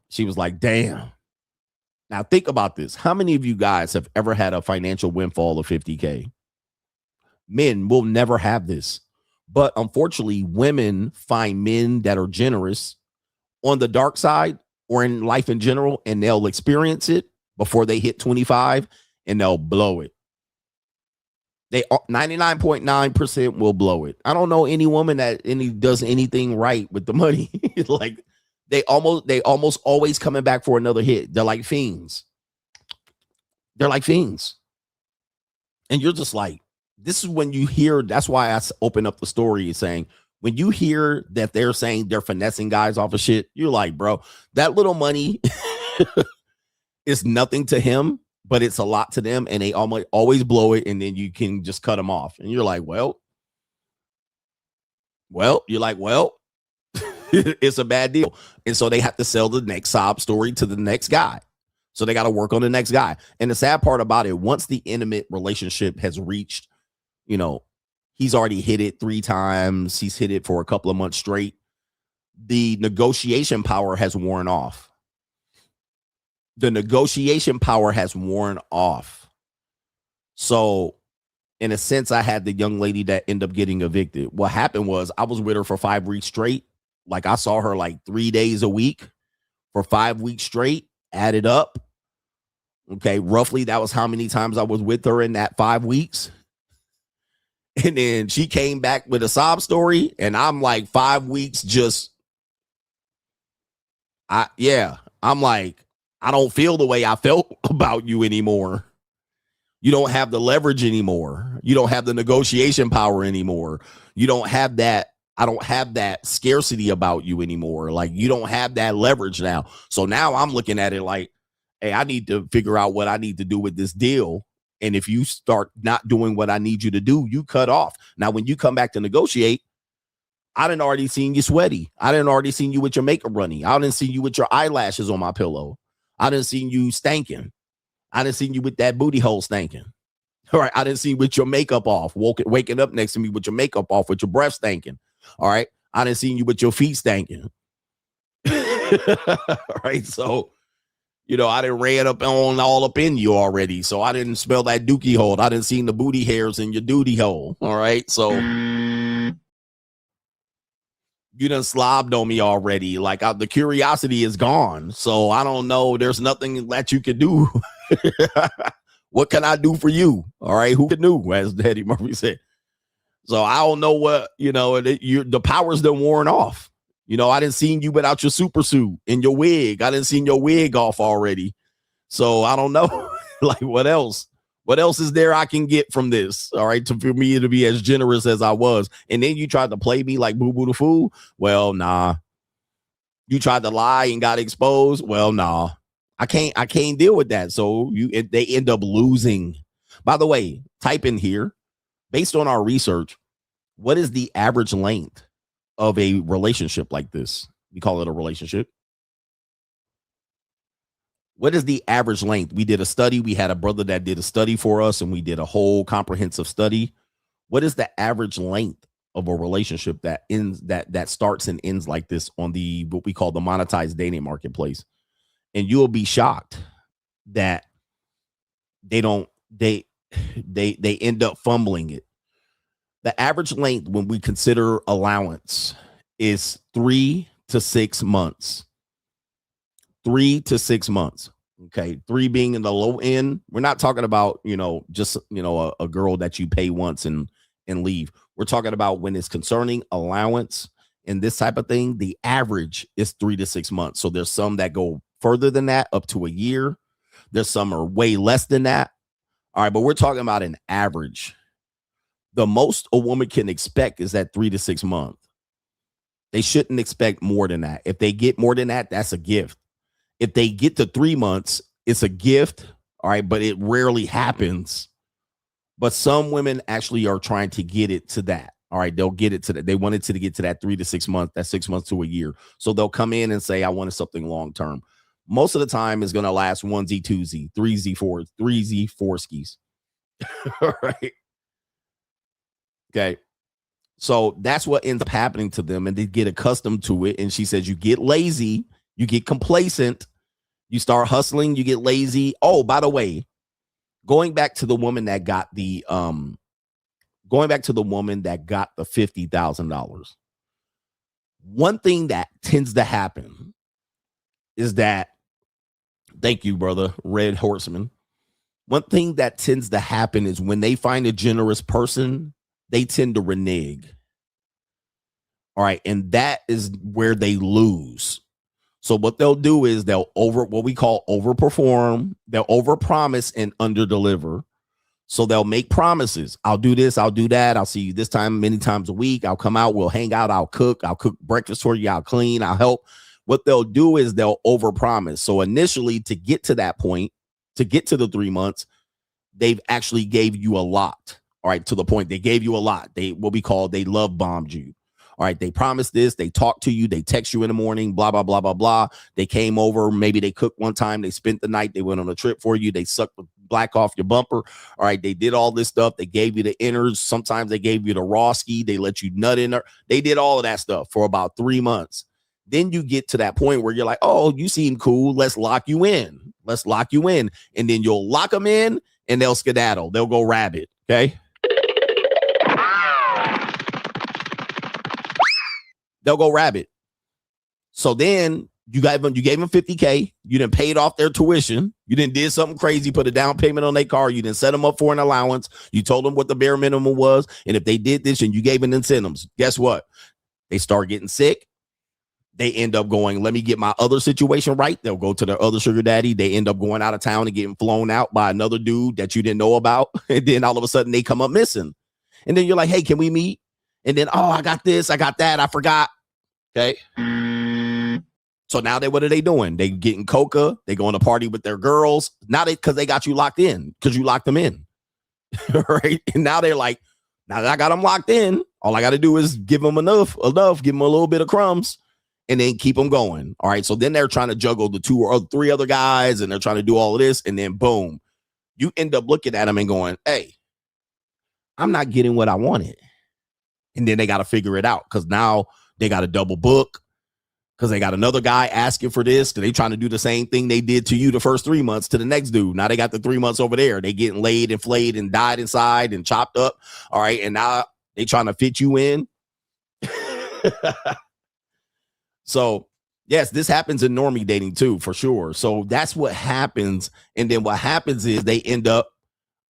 She was like, damn. Now think about this. How many of you guys have ever had a financial windfall of 50K? Men will never have this. But unfortunately, women find men that are generous on the dark side or in life in general, and they'll experience it before they hit 25 and they'll blow it. They 99.9% will blow it. I don't know any woman that does anything right with the money. Like they almost always coming back for another hit. They're like fiends. And you're just like, this is when you hear, that's why I open up the story saying, when you hear that they're saying they're finessing guys off of shit, you're like, bro, that little money is nothing to him, but it's a lot to them. And they always blow it. And then you can just cut them off. And you're like, well, it's a bad deal. And so they have to sell the next sob story to the next guy. So they got to work on the next guy. And the sad part about it, once the intimate relationship has reached, he's already hit it 3 times. He's hit it for a couple of months straight. The negotiation power has worn off. So in a sense, I had the young lady that ended up getting evicted. What happened was I was with her for 5 weeks straight. Like I saw her like 3 days a week for 5 weeks straight, added up. Okay. Roughly that was how many times I was with her in that 5 weeks. And then she came back with a sob story, and I'm like 5 weeks I'm like, I don't feel the way I felt about you anymore. You don't have the leverage anymore. You don't have the negotiation power anymore. You don't have that. I don't have that scarcity about you anymore. Like you don't have that leverage now. So now I'm looking at it like, hey, I need to figure out what I need to do with this deal. And if you start not doing what I need you to do, you cut off. Now, when you come back to negotiate, I done already seen you sweaty. I done already seen you with your makeup running. I done seen you with your eyelashes on my pillow. I done seen you stanking. I done seen you with that booty hole stanking. All right. I done seen you with your makeup off, waking up next to me with your makeup off, with your breath stanking. All right. I done seen you with your feet stanking. All right. So, I done ran all up in you already. So I didn't smell that dookie hole. I didn't see the booty hairs in your duty hole. All right. So you done slobbed on me already. Like the curiosity is gone. So I don't know. There's nothing that you can do. What can I do for you? All right. Who can do, as Daddy Murphy said. So I don't know what, the powers done worn off. I didn't seen you without your super suit and your wig. I didn't seen your wig off already. So I don't know. Like, what else? What else is there I can get from this? All right, for me to be as generous as I was. And then you tried to play me like Boo Boo the Fool. Well, nah. You tried to lie and got exposed. Well, nah. I can't deal with that. So they end up losing. By the way, type in here, based on our research, what is the average length of a relationship like this? We call it a relationship. What is the average length? We did a study. We had a brother that did a study for us, and we did a whole comprehensive study. What is the average length of a relationship that ends that starts and ends like this on the what we call the monetized dating marketplace? And you'll be shocked that they end up fumbling it. The average length when we consider allowance is 3 to 6 months. 3 to 6 months. Okay. 3 being in the low end. We're not talking about, just, a girl that you pay once and leave. We're talking about when it's concerning allowance and this type of thing. The average is 3 to 6 months. So there's some that go further than that, up to a year. There's some are way less than that. All right. But we're talking about an average. The most a woman can expect is that 3 to 6 months. They shouldn't expect more than that. If they get more than that, that's a gift. If they get to 3 months, it's a gift. All right. But it rarely happens. But some women actually are trying to get it to that. All right. They'll get it to that. They wanted to get to that 3 to 6 months, that 6 months to a year. So they'll come in and say, I wanted something long term. Most of the time is going to last 1Z, 2Z, 3Z, 4, 3Z, 4 skis. All right. Okay. So that's what ends up happening to them, and they get accustomed to it. And she says, you get lazy, you get complacent, you start hustling, you get lazy. Oh, by the way, going back to the woman that got the $50,000. One thing that tends to happen is that, thank you, brother, Red Horseman. One thing that tends to happen is when they find a generous person, they tend to renege. All right. And that is where they lose. So what they'll do is they'll what we call overperform. They'll overpromise and underdeliver. So they'll make promises. I'll do this. I'll do that. I'll see you this time many times a week. I'll come out. We'll hang out. I'll cook breakfast for you. I'll clean. I'll help. What they'll do is they'll overpromise. So initially, to get to that point, to get to the 3 months, they've actually gave you a lot. All right, to the point they gave you a lot. They love bombed you. All right, they promised this. They talked to you. They text you in the morning, blah, blah, blah, blah, blah. They came over. Maybe they cooked one time. They spent the night. They went on a trip for you. They sucked the black off your bumper. All right, they did all this stuff. They gave you the innards. Sometimes they gave you the raw ski. They let you nut in there. They did all of that stuff for about 3 months. Then you get to that point where you're like, oh, you seem cool. Let's lock you in. Let's lock you in. And then you'll lock them in and they'll skedaddle. They'll go rabid. Okay. They'll go rabid. So then you gave them $50K. You done paid off their tuition. You done did something crazy, put a down payment on their car. You done set them up for an allowance. You told them what the bare minimum was. And if they did this and you gave them incentives, guess what? They start getting sick. They end up going, let me get my other situation right. They'll go to their other sugar daddy. They end up going out of town and getting flown out by another dude that you didn't know about. And then all of a sudden they come up missing. And then you're like, hey, can we meet? And then, oh, I got this. I got that. I forgot. Okay. So now what are they doing? They getting coca. They going to party with their girls. Now because they got you locked in, because you locked them in. Right. And now they're like, now that I got them locked in, all I got to do is give them enough, give them a little bit of crumbs and then keep them going. All right. So then they're trying to juggle the 2 or 3 other guys and they're trying to do all of this. And then boom, you end up looking at them and going, hey, I'm not getting what I wanted. And then they got to figure it out because now they got a double book because they got another guy asking for this because they trying to do the same thing they did to you the first 3 months to the next dude. Now they got the 3 months over there. They getting laid and flayed and died inside and chopped up. All right. And now they trying to fit you in. So, yes, this happens in normie dating too, for sure. So that's what happens. And then what happens is they end up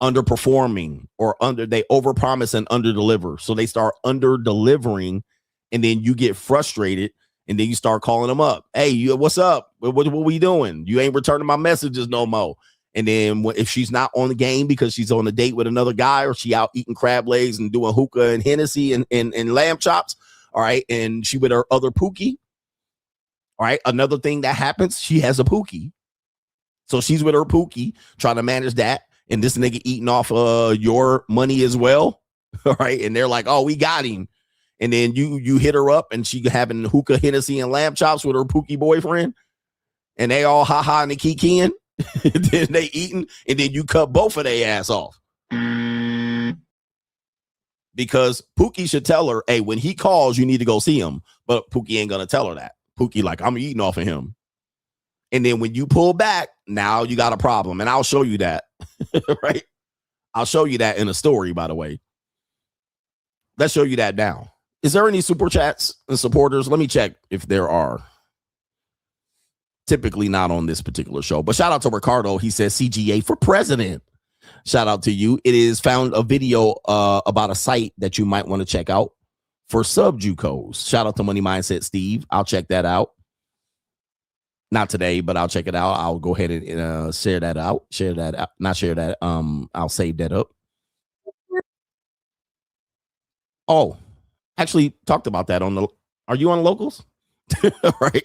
underperforming or they overpromise and underdeliver. So they start underdelivering, and then you get frustrated, and then you start calling them up. Hey, what's up? What we doing? You ain't returning my messages no more. And then if she's not on the game because she's on a date with another guy, or she out eating crab legs and doing hookah and Hennessy and lamb chops, all right, and she with her other pookie, all right, another thing that happens, she has a pookie. So she's with her pookie trying to manage that, and this nigga eating off your money as well, all right, and they're like, oh, we got him. And then you hit her up, and she having hookah, Hennessy, and lamb chops with her pookie boyfriend, and they all ha-ha and they kikiing. Then they eating, and then you cut both of their ass off. Because Pookie should tell her, hey, when he calls, you need to go see him. But Pookie ain't going to tell her that. Pookie like, I'm eating off of him. And then when you pull back, now you got a problem. And I'll show you that, right? I'll show you that in a story, by the way. Let's show you that now. Is there any super chats and supporters? Let me check if there are. Typically not on this particular show, but shout out to Ricardo. He says CGA for president. Shout out to you. It is found a video about a site that you might want to check out for sub JUCOs. Shout out to Money Mindset Steve. I'll check that out. Not today, but I'll check it out. I'll go ahead and share that out. Share that out. Not share that. I'll save that up. Oh, actually talked about that on the. Are you on Locals? Right.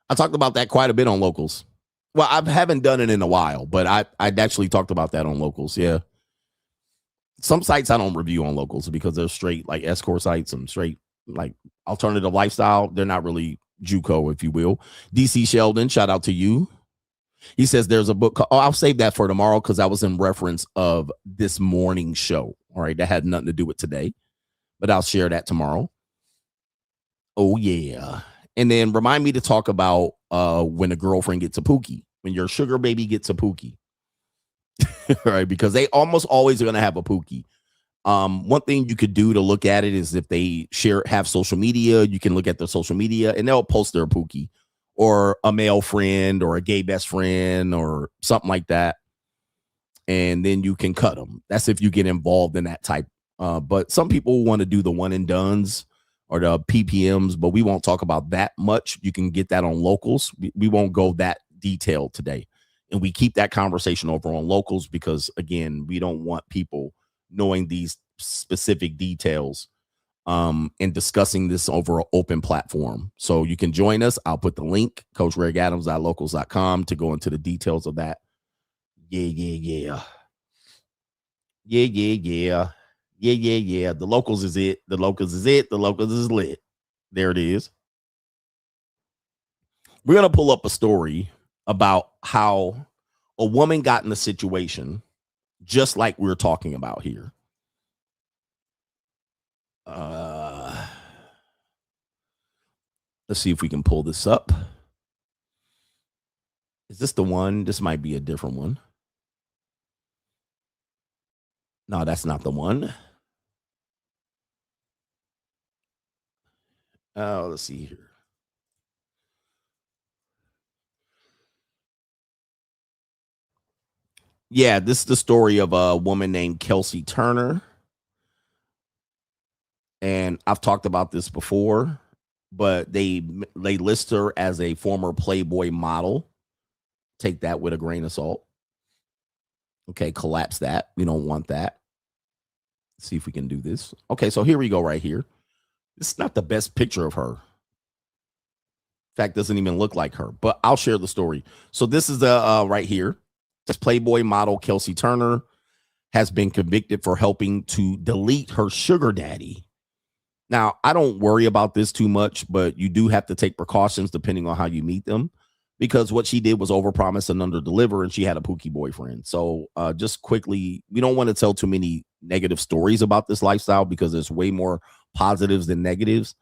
I talked about that quite a bit on Locals. Well, I haven't done it in a while, but I'd actually talked about that on Locals. Yeah. Some sites I don't review on Locals because they're straight like escort sites and straight like alternative lifestyle. They're not really JUCO, if you will. DC Sheldon, shout out to you. He says there's a book. I'll save that for tomorrow because that was in reference of this morning show. All right. That had nothing to do with today, but I'll share that tomorrow. Oh, yeah. And then remind me to talk about when a girlfriend gets a pookie, when your sugar baby gets a pookie, right? Because they almost always are going to have a pookie. One thing you could do to look at it is if they have social media, you can look at their social media and they'll post their pookie or a male friend or a gay best friend or something like that. And then you can cut them. That's if you get involved in that type. But some people want to do the one and dones or the PPMs, but we won't talk about that much. You can get that on Locals. We won't go that detailed today. And we keep that conversation over on Locals because, again, we don't want people knowing these specific details and discussing this over an open platform. So you can join us. I'll put the link, CoachRegAdams.locals.com, to go into the details of that. Yeah. The Locals is it. The Locals is it. The Locals is lit. There it is. We're going to pull up a story about how a woman got in a situation just like we're talking about here. Let's see if we can pull this up. Is this the one? This might be a different one. No, that's not the one. Let's see here. Yeah, this is the story of a woman named Kelsey Turner. And I've talked about this before, but they list her as a former Playboy model. Take that with a grain of salt. Okay, collapse that. We don't want that. Let's see if we can do this. Okay, so here we go right here. This is not the best picture of her. In fact, doesn't even look like her, but I'll share the story. So this is right here. This Playboy model, Kelsey Turner, has been convicted for helping to delete her sugar daddy. Now, I don't worry about this too much, but you do have to take precautions depending on how you meet them, because what she did was overpromise and underdeliver, and she had a pookie boyfriend. So just quickly, we don't want to tell too many negative stories about this lifestyle because there's way more positives than negatives,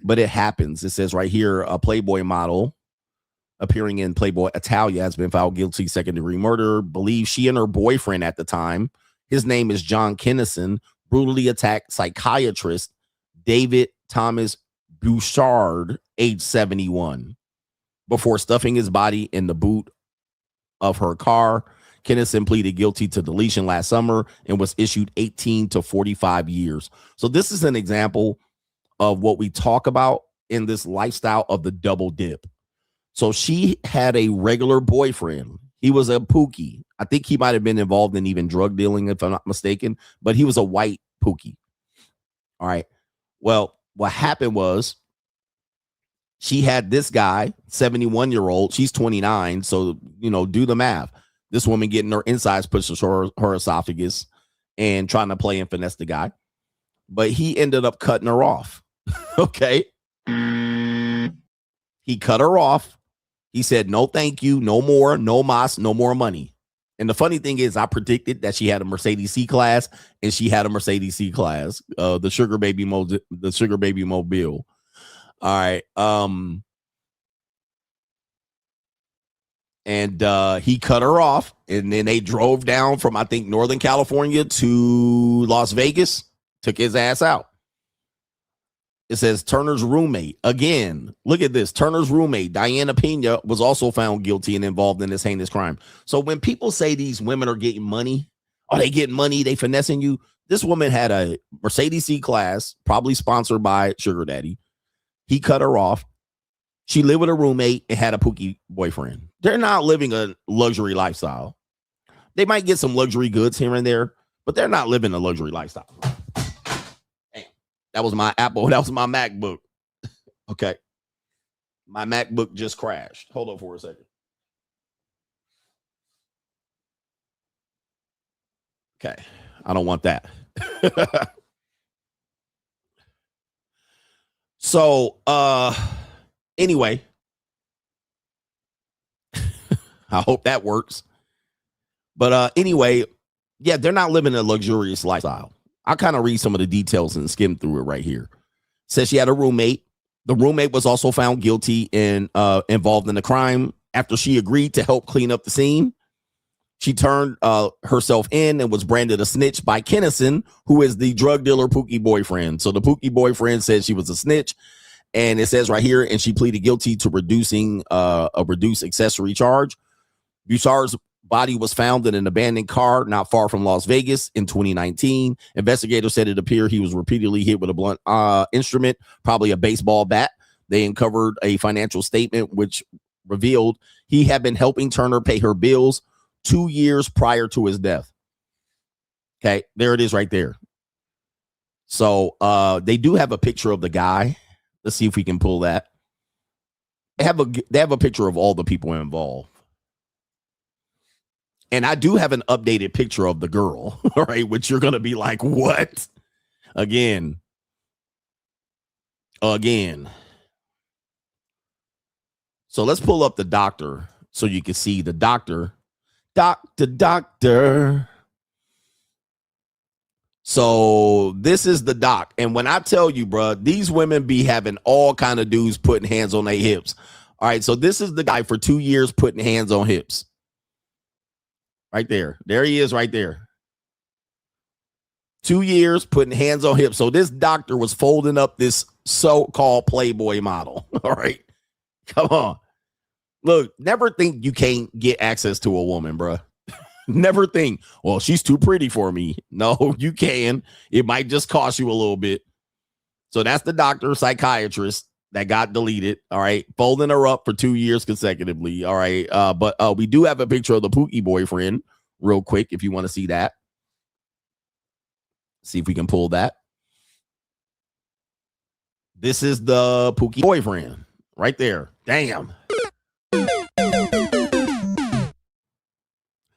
but it happens. It says right here, a Playboy model appearing in Playboy Italia has been found guilty of second-degree murder. Believes she and her boyfriend at the time, his name is John Kennison, brutally attacked psychiatrist David Thomas Bouchard, age 71, before stuffing his body in the boot of her car, Kennison pleaded guilty to deletion last summer and was issued 18 to 45 years. So this is an example of what we talk about in this lifestyle of the double dip. So she had a regular boyfriend. He was a pookie. I think he might have been involved in even drug dealing, if I'm not mistaken, but he was a white pookie. All right. Well, what happened was she had this guy, 71-year-old. She's 29. So, do the math. This woman getting her insides pushed to her esophagus and trying to play and finesse the guy. But he ended up cutting her off. Okay. He cut her off. He said, no, thank you. No more. No mas. No more money. And the funny thing is, I predicted that she had a Mercedes C-Class, and she had a Mercedes C-Class, the sugar baby mobile. All right. And he cut her off, and then they drove down from, I think, Northern California to Las Vegas, took his ass out. It says Turner's roommate. Again, look at this. Turner's roommate, Diana Pena, was also found guilty and involved in this heinous crime. So when people say these women are getting money, they getting money, they finessing you. This woman had a Mercedes C-Class, probably sponsored by Sugar Daddy. He cut her off. She lived with a roommate and had a pookie boyfriend. They're not living a luxury lifestyle. They might get some luxury goods here and there, but they're not living a luxury lifestyle. That was my Apple. That was my MacBook. Okay. My MacBook just crashed. Hold on for a second. Okay. I don't want that. So, anyway, I hope that works. But anyway, yeah, they're not living a luxurious lifestyle. I'll kind of read some of the details and skim through it right here. Says she had a roommate. The roommate was also found guilty and involved in the crime after she agreed to help clean up the scene. She turned herself in and was branded a snitch by Kennison, who is the drug dealer Pookie boyfriend. So the Pookie boyfriend said she was a snitch, and it says right here, and she pleaded guilty to reducing a reduced accessory charge. Bouchard's body was found in an abandoned car not far from Las Vegas in 2019. Investigators said it appeared he was repeatedly hit with a blunt instrument, probably a baseball bat. They uncovered a financial statement which revealed he had been helping Turner pay her bills 2 years prior to his death. Okay, there it is right there. So they do have a picture of the guy. Let's see if we can pull that. They have a picture of all the people involved. And I do have an updated picture of the girl, all right, which you're going to be like, what? Again. So let's pull up the doctor so you can see the doctor. Doctor. So this is the doc. And when I tell you, bro, these women be having all kind of dudes putting hands on their hips. All right, so this is the guy for 2 years putting hands on hips. Right there. There he is right there. 2 years putting hands on hips. So this doctor was folding up this so-called Playboy model. All right. Come on. Look, never think you can't get access to a woman, bro. Never think, well, she's too pretty for me. No, you can. It might just cost you a little bit. So that's the doctor, psychiatrist that got deleted. All right. Folding her up for 2 years consecutively. All right. But we do have a picture of the Pookie boyfriend real quick if you want to see that. See if we can pull that. This is the Pookie boyfriend right there. Damn.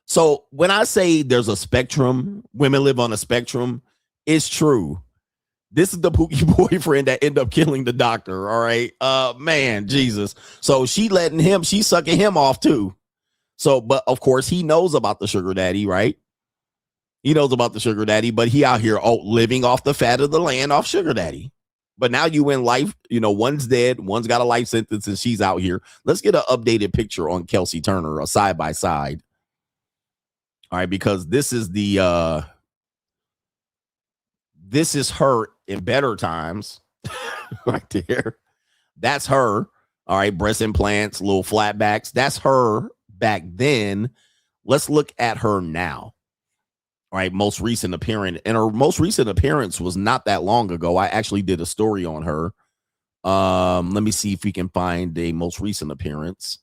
So when I say there's a spectrum, women live on a spectrum, it's true. This is the Pookie boyfriend that ended up killing the doctor. All right. Man, Jesus. So she's sucking him off too. So, but of course he knows about the sugar daddy, right? He knows about the sugar daddy, but he out here living off the fat of the land off sugar daddy. But now you in life, one's dead, one's got a life sentence, and she's out here. Let's get an updated picture on Kelsey Turner, a side by side. All right, because this is her in better times right there. That's her. All right, breast implants, little flatbacks. That's her back then Let's look at her now. All right, most recent appearance. And her most recent appearance was not that long ago. I actually did a story on her. Let me see if we can find a most recent appearance.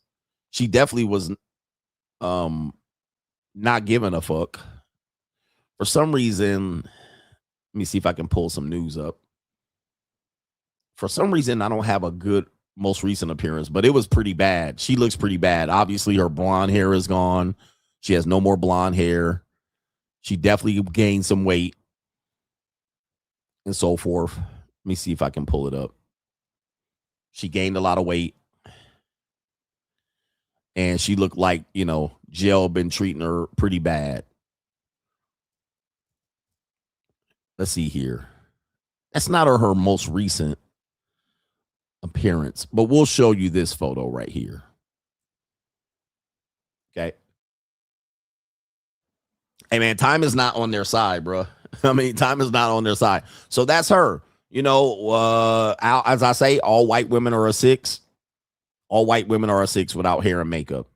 She definitely was not giving a fuck. For some reason, let me see if I can pull some news up. For some reason, I don't have a good most recent appearance, but it was pretty bad. She looks pretty bad. Obviously, her blonde hair is gone. She has no more blonde hair. She definitely gained some weight and so forth. Let me see if I can pull it up. She gained a lot of weight. And she looked like, jail been treating her pretty bad. Let's see here. That's not her most recent appearance, but we'll show you this photo right here. Okay. Hey, man, time is not on their side, bro. I mean, time is not on their side. So that's her. As I say, all white women are a 6. All white women are a 6 without hair and makeup.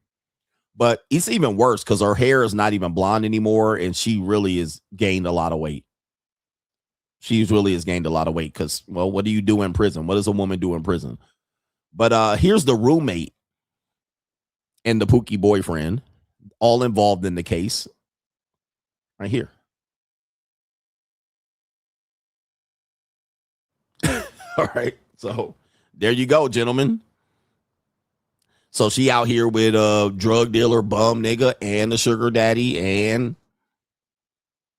But it's even worse because her hair is not even blonde anymore, and she really has gained a lot of weight. She really has gained a lot of weight because, well, what do you do in prison? What does a woman do in prison? But here's the roommate and the Pookie boyfriend, all involved in the case. Right here. All right. So there you go, gentlemen. So she out here with a drug dealer, bum nigga, and a sugar daddy, and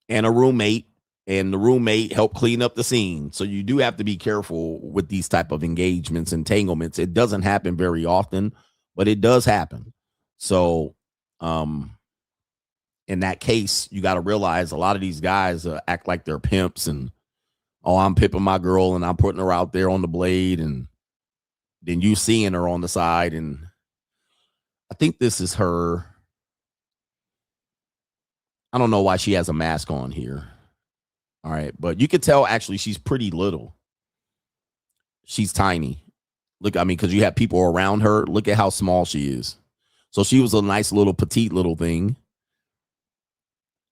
a roommate. And the roommate helped clean up the scene. So you do have to be careful with these type of engagements, entanglements. It doesn't happen very often, but it does happen. So in that case, you got to realize a lot of these guys act like they're pimps and, oh, I'm pimping my girl and I'm putting her out there on the blade, and then you seeing her on the side. And I think this is her. I don't know why she has a mask on here. All right. But you could tell actually she's pretty little. She's tiny. Look, I mean, because you have people around her. Look at how small she is. So she was a nice little petite little thing.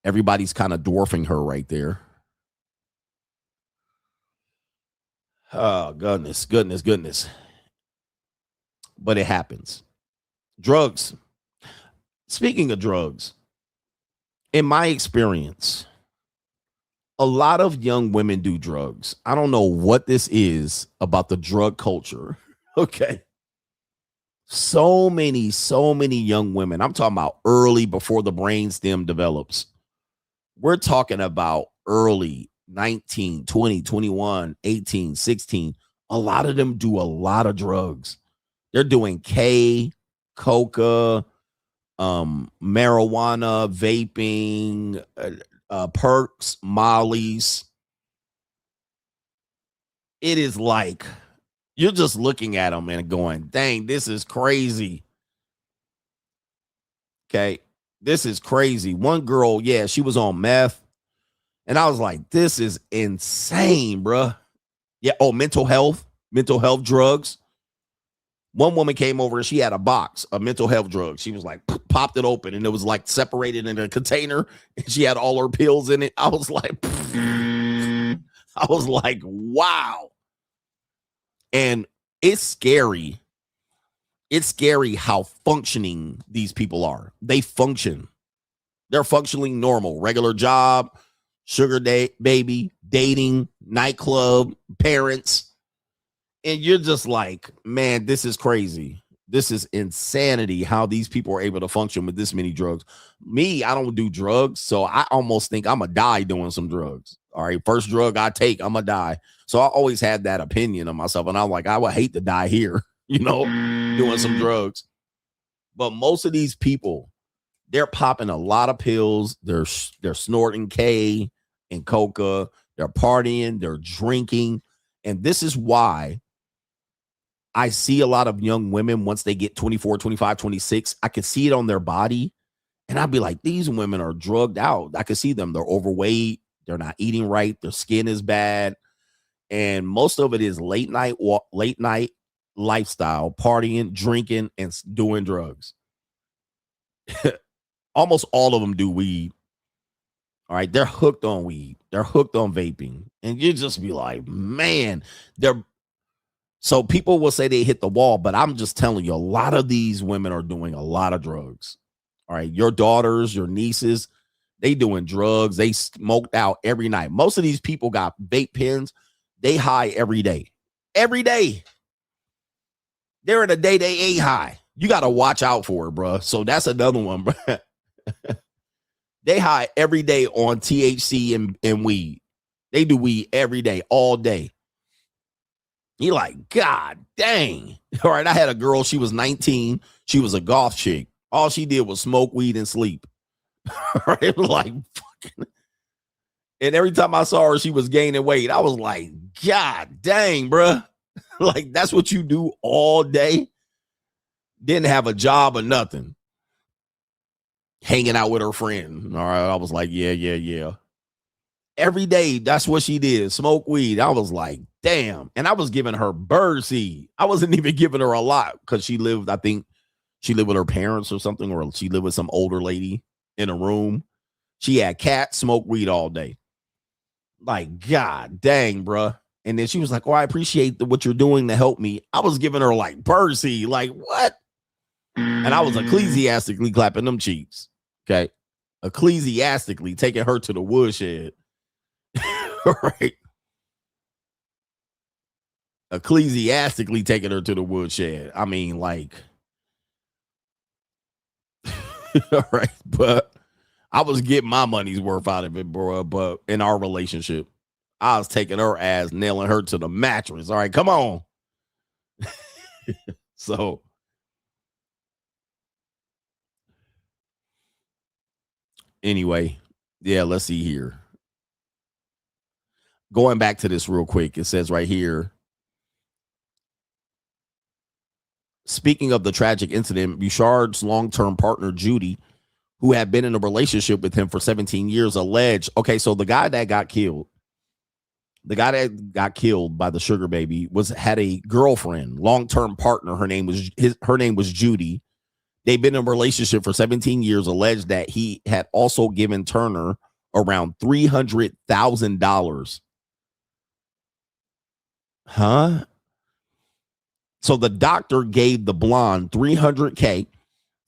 Everybody's kind of dwarfing her right there. Oh, goodness. But it happens. Drugs. Speaking of drugs, in my experience, a lot of young women do drugs. I don't know what this is about the drug culture. Okay. So many young women. I'm talking about early, before the brainstem develops. We're talking about early 19, 20, 21, 18, 16. A lot of them do a lot of drugs. They're doing K, coca, marijuana, vaping, perks, mollies. It is like you're just looking at them and going, dang, this is crazy. Okay. This is crazy. One girl, yeah, she was on meth. And I was like, this is insane, bruh. Yeah. Oh, mental health drugs. One woman came over and she had a box of mental health drugs. She was like, popped it open, and it was like separated in a container, and she had all her pills in it. I was like, wow. And it's scary. It's scary how functioning these people are. They function. They're functioning normal, regular job, sugar baby, dating, nightclub, parents. And you're just like, man, this is crazy. This is insanity how these people are able to function with this many drugs. Me, I don't do drugs, so I almost think I'm going to die doing some drugs. All right, first drug I take, I'm going to die. So I always had that opinion of myself, and I'm like, I would hate to die here, doing some drugs. But most of these people, they're popping a lot of pills. They're snorting K and coca. They're partying. They're drinking. And this is why I see a lot of young women, once they get 24, 25, 26, I can see it on their body. And I'd be like, these women are drugged out. I can see them. They're overweight. They're not eating right. Their skin is bad. And most of it is late night lifestyle, partying, drinking, and doing drugs. almost all of them do weed. All right, they're hooked on weed. They're hooked on vaping. And you just be like, man, so people will say they hit the wall, but I'm just telling you, a lot of these women are doing a lot of drugs. All right, your daughters, your nieces, they doing drugs. They smoked out every night. Most of these people got vape pens. They high every day. Every day. They're in a day they ain't high. You got to watch out for it, bro. So that's another one, bro. They high every day on THC and weed. They do weed every day, all day. You're like, God dang. All right, I had a girl. She was 19. She was a goth chick. All she did was smoke weed and sleep. Right? Like, fucking. And every time I saw her, she was gaining weight. I was like, God dang, bro. Like, that's what you do all day? Didn't have a job or nothing. Hanging out with her friend. All right. I was like, yeah. Every day, that's what she did. Smoke weed. I was like, damn. And I was giving her bird seed. I wasn't even giving her a lot because she lived, I think she lived with her parents or something, or she lived with some older lady in a room. She had cats, smoked weed all day. Like, God dang, bruh. And then she was like, oh, I appreciate what you're doing to help me. I was giving her like bird seed. Like, what? And I was ecclesiastically clapping them cheeks. Okay. Ecclesiastically taking her to the woodshed. Right. Ecclesiastically taking her to the woodshed. I mean, like, all right. But I was getting my money's worth out of it, bro. But in our relationship, I was taking her ass, nailing her to the mattress. All right, come on. So, anyway, yeah, let's see here. Going back to this real quick, it says right here, speaking of the tragic incident, Bouchard's long-term partner, Judy, who had been in a relationship with him for 17 years, alleged, okay, so the guy that got killed by the sugar baby had a girlfriend, long-term partner. Her name was Judy. They've been in a relationship for 17 years, alleged that he had also given Turner around $300,000. Huh? So the doctor gave the blonde $300K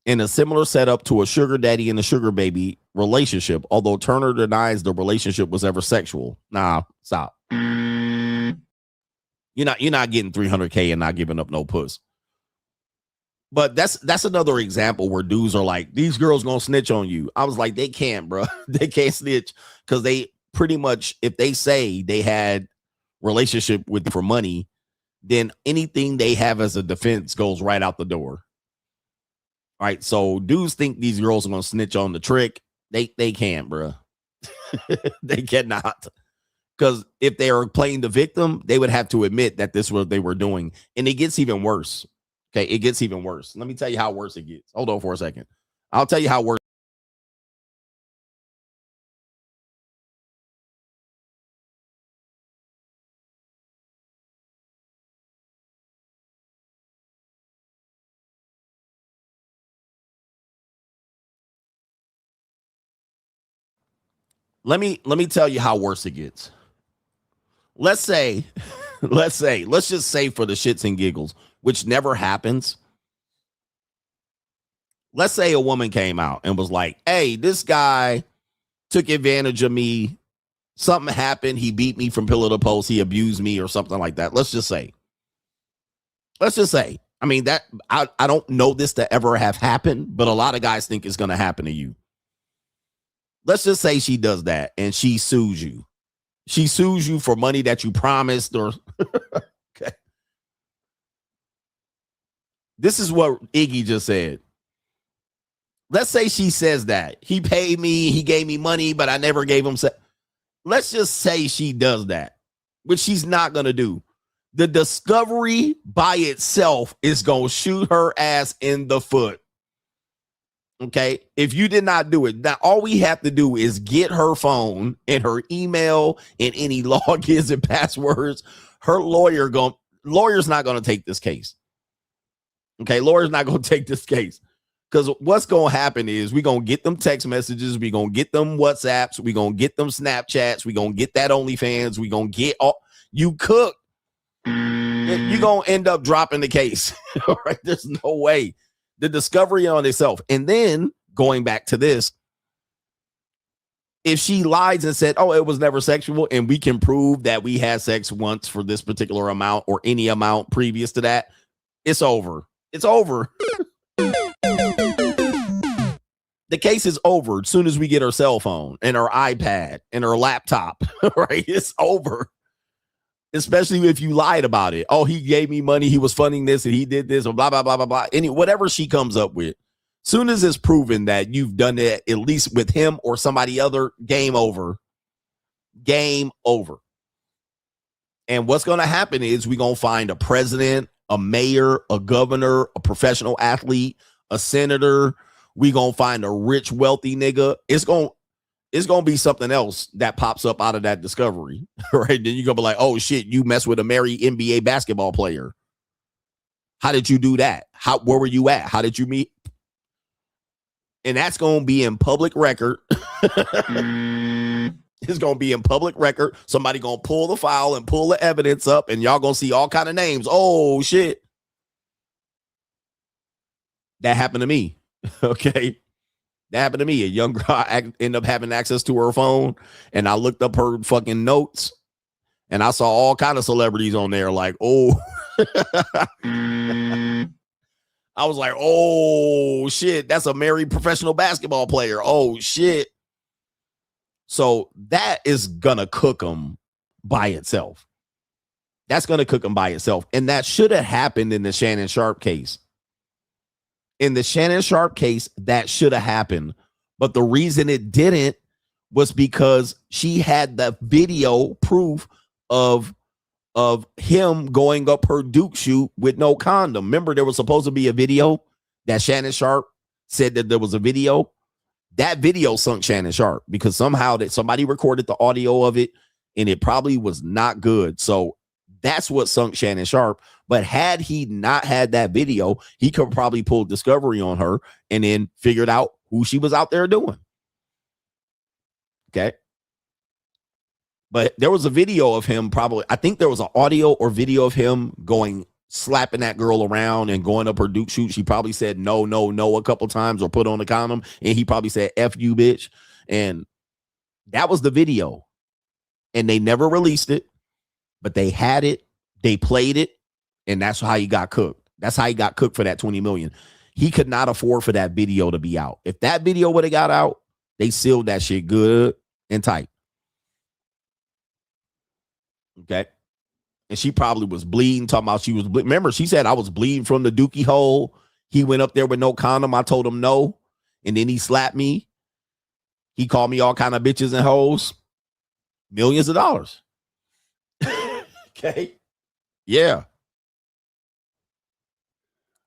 in a similar setup to a sugar daddy and a sugar baby relationship, although Turner denies the relationship was ever sexual. Nah, stop. You're not getting $300K and not giving up no puss. But that's another example where dudes are like, these girls gonna snitch on you. I was like, they can't, bro. They can't snitch because they pretty much, if they say they had relationship with for money, then anything they have as a defense goes right out the door. All right, so dudes think these girls are gonna snitch on the trick. They can't, bro. They cannot. Because if they are playing the victim, they would have to admit that this was what they were doing. And it gets even worse. Okay, it gets even worse. Let me tell you how worse it gets. Hold on for a second. I'll tell you how worse. Let me tell you how worse it gets. Let's just say for the shits and giggles, which never happens. Let's say a woman came out and was like, hey, this guy took advantage of me. Something happened. He beat me from pillar to post. He abused me or something like that. Let's just say. I mean, that I don't know this to ever have happened, but a lot of guys think it's going to happen to you. Let's just say she does that and she sues you. She sues you for money that you promised or okay. This is what Iggy just said. Let's say she says that. He paid me, he gave me money, but I never gave him Let's just say she does that, which she's not going to do. The discovery by itself is going to shoot her ass in the foot. Okay, if you did not do it, now all we have to do is get her phone and her email and any logins and passwords. Her lawyer's not going to take this case. Okay, lawyer's not going to take this case. Because what's going to happen is we're going to get them text messages. We're going to get them WhatsApps. We're going to get them Snapchats. We're going to get that OnlyFans. We're going to get all. You cook. You're going to end up dropping the case. All right. There's no way. The discovery on itself. And then going back to this, if she lies and said, oh, it was never sexual, and we can prove that we had sex once for this particular amount or any amount previous to that, it's over. It's over. The case is over as soon as we get her cell phone and her iPad and her laptop, right? It's over. Especially if you lied about it. Oh, he gave me money. He was funding this and he did this or blah, blah, blah, blah, blah. Whatever she comes up with. Soon as it's proven that you've done it, at least with him or somebody other, game over. Game over. And what's going to happen is we're going to find a president, a mayor, a governor, a professional athlete, a senator. We're going to find a rich, wealthy nigga. It's going to be something else that pops up out of that discovery, right? Then you're going to be like, oh, shit, you mess with a married NBA basketball player. How did you do that? Where were you at? How did you meet? And that's going to be in public record. It's going to be in public record. Somebody going to pull the file and pull the evidence up, and y'all going to see all kind of names. Oh, shit. That happened to me. Okay. That happened to me. A young girl ended up having access to her phone, and I looked up her fucking notes, and I saw all kind of celebrities on there. Like, oh, I was like, oh shit, that's a married professional basketball player. Oh shit. So that is gonna cook them by itself. That's gonna cook them by itself, and that should have happened in the Shannon Sharp case. In the Shannon Sharp case, that should have happened. But the reason it didn't was because she had the video proof of him going up her Duke shoot with no condom. Remember, there was supposed to be a video that Shannon Sharp said that there was a video. That video sunk Shannon Sharp because somehow that somebody recorded the audio of it and it probably was not good. So that's what sunk Shannon Sharp. But had he not had that video, he could probably pull discovery on her and then figured out who she was out there doing. Okay. But there was a video of him probably, I think there was an audio or video of him slapping that girl around and going up her Duke shoot. She probably said no, no, no a couple times or put on a condom. And he probably said, F you, bitch. And that was the video. And they never released it, but they had it. They played it. And that's how he got cooked. That's how he got cooked for that 20 million. He could not afford for that video to be out. If that video would have got out, they sealed that shit good and tight. Okay. And she probably was bleeding, talking about she was bleeding. Remember, she said, I was bleeding from the dookie hole. He went up there with no condom. I told him no. And then he slapped me. He called me all kind of bitches and hoes. Millions of dollars. Okay. Yeah.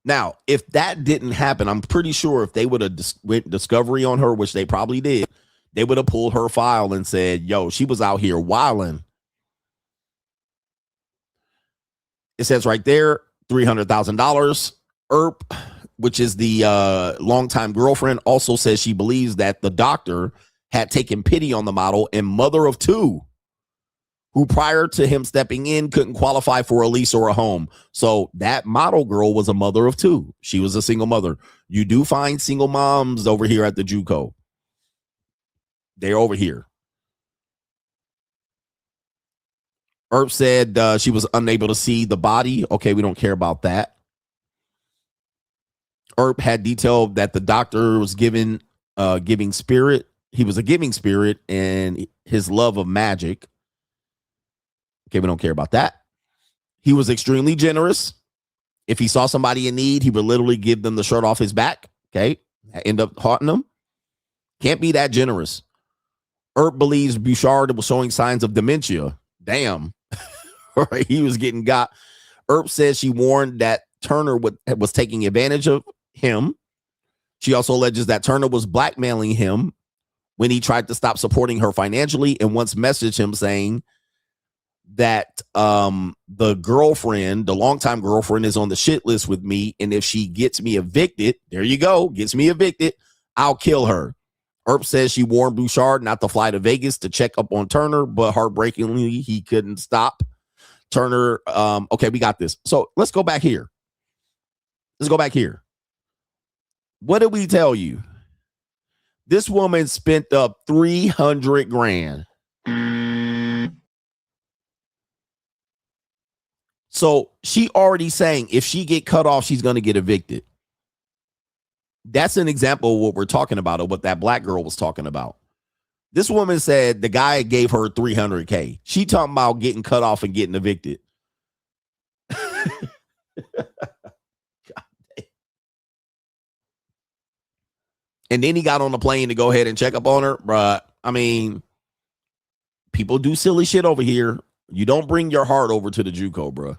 Now, if that didn't happen, I'm pretty sure if they would have went discovery on her, which they probably did, they would have pulled her file and said, yo, she was out here wilding. It says right there, $300,000. Earp, which is the longtime girlfriend, also says she believes that the doctor had taken pity on the model and mother of two, who prior to him stepping in couldn't qualify for a lease or a home. So that model girl was a mother of two. She was a single mother. You do find single moms over here at the JUCO. They're over here. Earp said she was unable to see the body. Okay, we don't care about that. Earp had detailed that the doctor was giving spirit. He was a giving spirit and his love of magic. Okay, we don't care about that. He was extremely generous. If he saw somebody in need, he would literally give them the shirt off his back. Okay, end up haunting them. Can't be that generous. Earp believes Bouchard was showing signs of dementia. Damn. Right, he was getting got. Earp says she warned that Turner was taking advantage of him. She also alleges that Turner was blackmailing him when he tried to stop supporting her financially and once messaged him saying that the girlfriend, the longtime girlfriend, is on the shit list with me, and if she gets me evicted, there you go, gets me evicted, I'll kill her. Earp says she warned Bouchard not to fly to Vegas to check up on Turner, but heartbreakingly, he couldn't stop Turner. Okay, we got this. So let's go back here. What did we tell you? This woman spent up 300 grand. So she already saying if she get cut off, she's going to get evicted. That's an example of what we're talking about, or what that black girl was talking about. This woman said the guy gave her 300K. She talking about getting cut off and getting evicted. And then he got on the plane to go ahead and check up on her. Bruh, I mean, people do silly shit over here. You don't bring your heart over to the JUCO, bruh.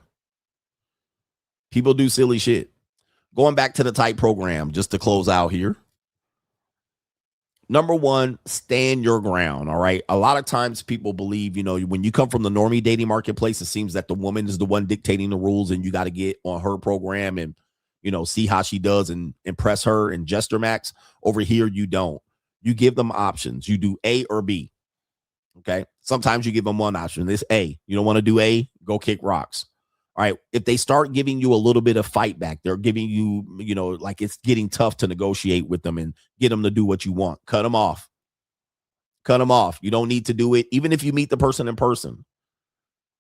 People do silly shit. Going back to the type program, just to close out here. Number one, stand your ground, all right? A lot of times people believe, you know, when you come from the normie dating marketplace, it seems that the woman is the one dictating the rules and you got to get on her program and, you know, see how she does and impress her and gesture max. Over here, you don't. You give them options. You do A or B, okay? Sometimes you give them one option. This A. You don't want to do A? Go kick rocks. All right. If they start giving you a little bit of fight back, they're giving you, you know, like it's getting tough to negotiate with them and get them to do what you want. Cut them off. Cut them off. You don't need to do it. Even if you meet the person in person,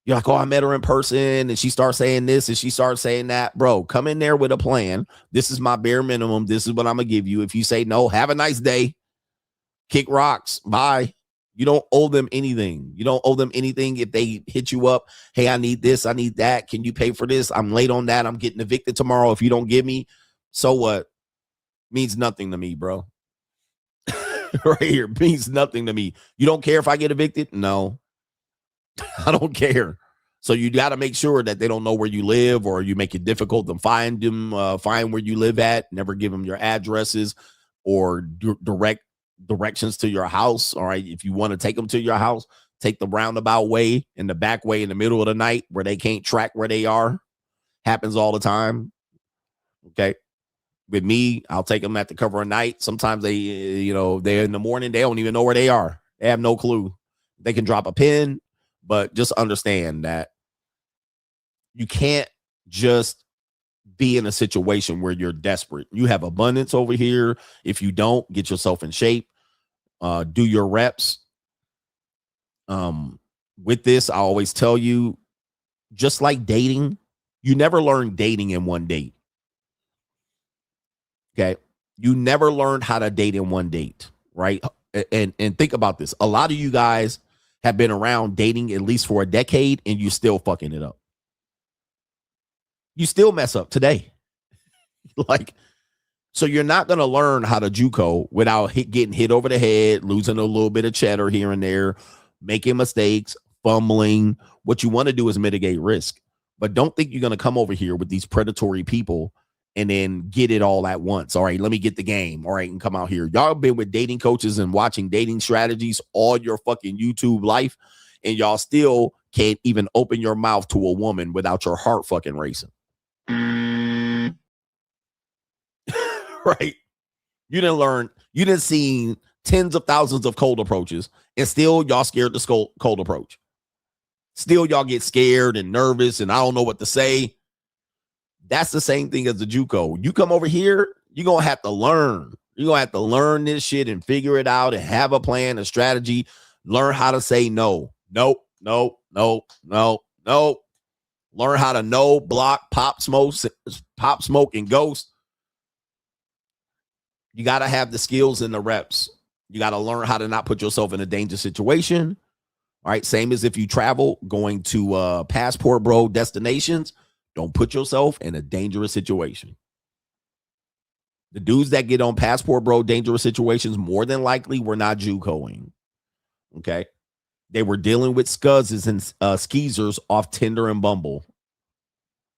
you're like, oh, I met her in person and she starts saying this and she starts saying that. Bro, come in there with a plan. This is my bare minimum. This is what I'm going to give you. If you say no, have a nice day. Kick rocks. Bye. You don't owe them anything. You don't owe them anything if they hit you up. Hey, I need this. I need that. Can you pay for this? I'm late on that. I'm getting evicted tomorrow. If you don't give me, so what? Means nothing to me, bro. Right here. Means nothing to me. You don't care if I get evicted? No. I don't care. So you got to make sure that they don't know where you live, or you make it difficult to find them, find where you live at. Never give them your addresses or directions to your house. All right. If you want to take them to your house, take the roundabout way and the back way in the middle of the night where they can't track where they are. Happens all the time. Okay. With me, I'll take them at the cover of night. Sometimes they, you know, they're in the morning. They don't even know where they are. They have no clue. They can drop a pin, but just understand that you can't just be in a situation where you're desperate. You have abundance over here. If you don't, get yourself in shape. Do your reps. With this, I always tell you, just like dating, you never learn dating in one date. Okay. You never learned how to date in one date, right? And think about this. A lot of you guys have been around dating at least for a decade and you still fucking it up. You still mess up today. Like, so you're not going to learn how to JUCO without getting hit over the head, losing a little bit of cheddar here and there, making mistakes, fumbling. What you want to do is mitigate risk. But don't think you're going to come over here with these predatory people and then get it all at once. All right, let me get the game. All right, and come out here. Y'all been with dating coaches and watching dating strategies all your fucking YouTube life, and y'all still can't even open your mouth to a woman without your heart fucking racing. Right? You didn't see tens of thousands of cold approaches, and still y'all scared the cold approach. Still y'all get scared and nervous and I don't know what to say. That's the same thing as the JUCO. You come over here, you're going to have to learn. You're going to have to learn this shit and figure it out and have a plan, a strategy, learn how to say no. Nope, nope, nope, nope, nope. Learn how to no, block, pop, smoke, and ghost. You got to have the skills and the reps. You got to learn how to not put yourself in a dangerous situation. All right. Same as if you travel going to passport bro destinations. Don't put yourself in a dangerous situation. The dudes that get on passport bro dangerous situations more than likely were not JUCOing. Okay. They were dealing with scuzzes and skeezers off Tinder and Bumble.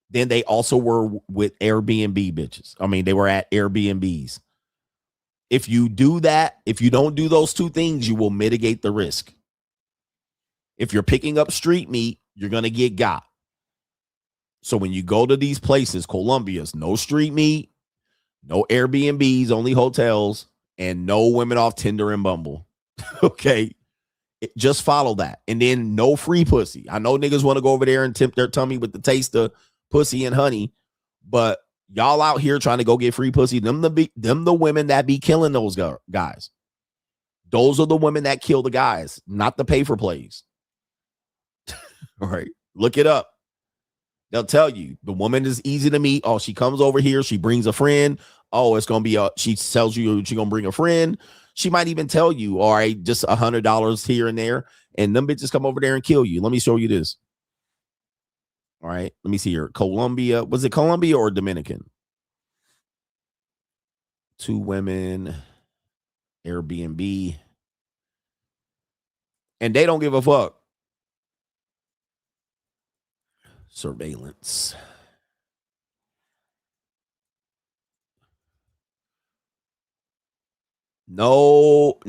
Then they also were with Airbnb bitches. I mean, they were at Airbnbs. If you do that, if you don't do those two things, you will mitigate the risk. If you're picking up street meat you're going to get got. So when you go to these places, Columbia's, no street meat, no Airbnbs, only hotels, and no women off Tinder and Bumble. Okay. Just follow that. And then no free pussy. I know niggas want to go over there and tempt their tummy with the taste of pussy and honey, but y'all out here trying to go get free pussy, them the women that be killing those guys. Those are the women that kill the guys, not the pay for plays. All right. Look it up. They'll tell you the woman is easy to meet. Oh, she comes over here. She brings a friend. Oh, it's going to be she tells you she's going to bring a friend. She might even tell you, all right, just $100 here and there. And them bitches come over there and kill you. Let me show you this. All right. Let me see here. Colombia. Was it Colombia or Dominican? 2 women, Airbnb. And they don't give a fuck. Surveillance. No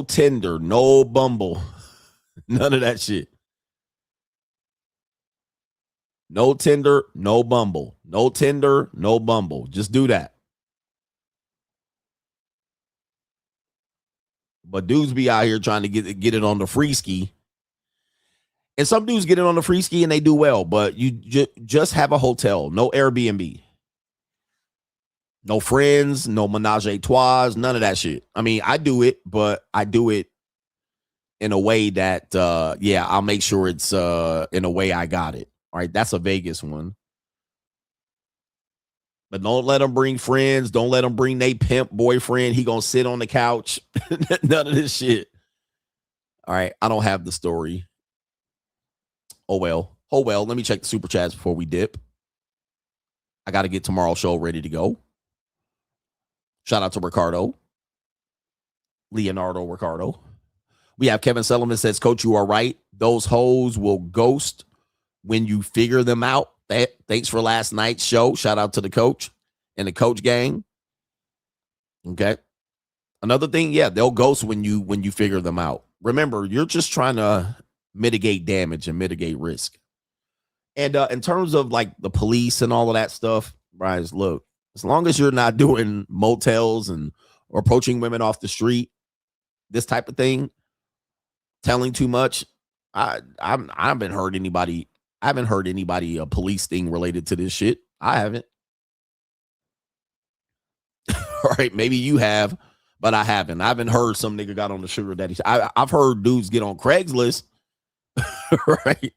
Tinder, no Bumble, none of that shit. No Tinder, no Bumble. No Tinder, no Bumble. Just do that. But dudes be out here trying to get it on the free ski. And some dudes get it on the free ski and they do well, but you just have a hotel, no Airbnb. No friends, no menage a trois, none of that shit. I mean, I do it, but I do it in a way that, I'll make sure it's in a way I got it. All right, that's a Vegas one. But don't let them bring friends. Don't let them bring their pimp boyfriend. He gonna sit on the couch. None of this shit. All right, I don't have the story. Oh, well. Let me check the super chats before we dip. I got to get tomorrow's show ready to go. Shout out to Ricardo. Leonardo Ricardo. We have Kevin Sullivan says, Coach, you are right. Those hoes will ghost when you figure them out. Thanks for last night's show. Shout out to the coach and the coach gang. Okay. Another thing, they'll ghost when you figure them out. Remember, you're just trying to mitigate damage and mitigate risk. And in terms of like the police and all of that stuff, Bryce, look, as long as you're not doing motels or approaching women off the street, this type of thing, telling too much, I haven't heard anybody a police thing related to this shit. I haven't. All right, maybe you have, but I haven't. I haven't heard some nigga got on the sugar daddy. I've heard dudes get on Craigslist. Right.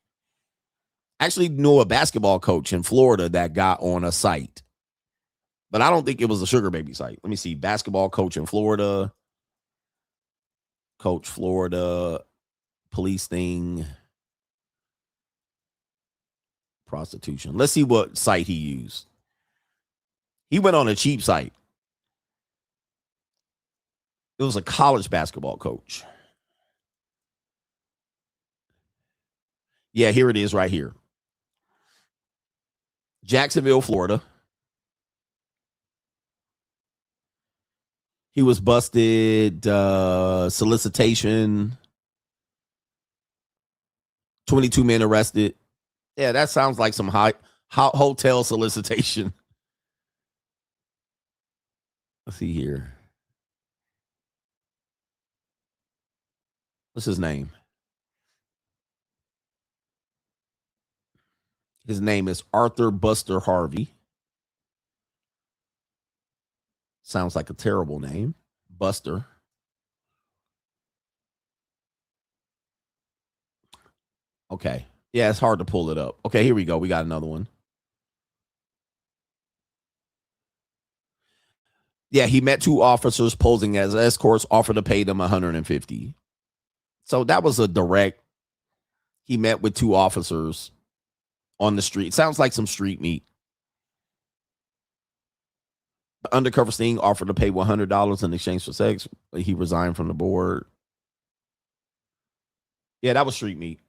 Actually knew a basketball coach in Florida that got on a site, but I don't think it was a sugar baby site. Let me see. Basketball coach in Florida. Coach Florida. Police thing. Prostitution. Let's see what site he used. He went on a cheap site. It was a college basketball coach. Yeah, here it is right here. Jacksonville, Florida. He was busted, solicitation, 22 men arrested. Yeah, that sounds like some high hotel solicitation. Let's see here. What's his name? His name is Arthur Buster Harvey. Sounds like a terrible name. Buster. Okay. Yeah, it's hard to pull it up. Okay, here we go. We got another one. Yeah, he met 2 officers posing as escorts, offered to pay them $150. So that was a direct. He met with 2 officers on the street. Sounds like some street meat. The undercover sting offered to pay $100 in exchange for sex. He resigned from the board. Yeah, that was street meat.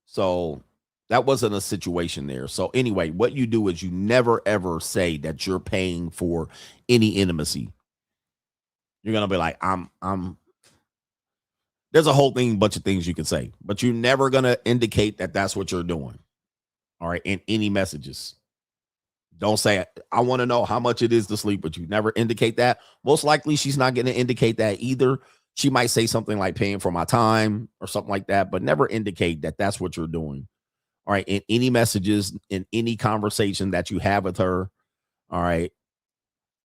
So that wasn't a situation there. So anyway, what you do is you never, ever say that you're paying for any intimacy. You're going to be like, There's a whole bunch of things you can say, but you're never going to indicate that that's what you're doing. All right. In any messages, don't say, I want to know how much it is to sleep, but you never indicate that. Most likely she's not going to indicate that either. She might say something like paying for my time or something like that, but never indicate that that's what you're doing. All right. In any messages, in any conversation that you have with her. All right.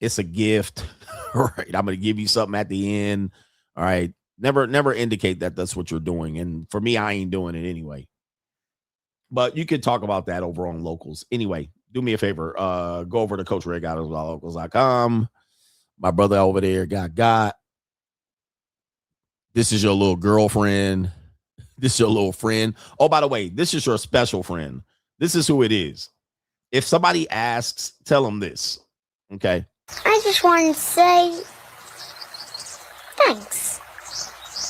It's a gift. All right. I'm going to give you something at the end. All right. Never indicate that that's what you're doing. And for me, I ain't doing it anyway. But you could talk about that over on Locals. Anyway, do me a favor. Go over to CoachRedGoddess.locals.com. My brother over there got. This is your little girlfriend. This is your little friend. Oh, by the way, this is your special friend. This is who it is. If somebody asks, tell them this. Okay. I just wanted to say thanks.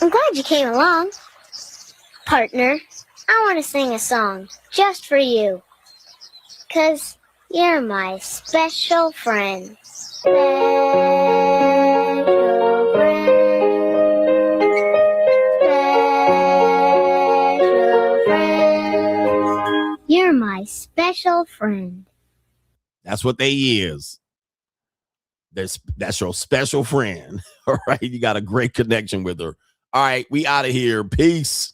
I'm glad you came along. Partner, I want to sing a song just for you. 'Cause you're my special friend. Special friend. Special friend. You're my special friend. That's what they is. That's your special friend. All right. You got a great connection with her. All right. We out of here. Peace.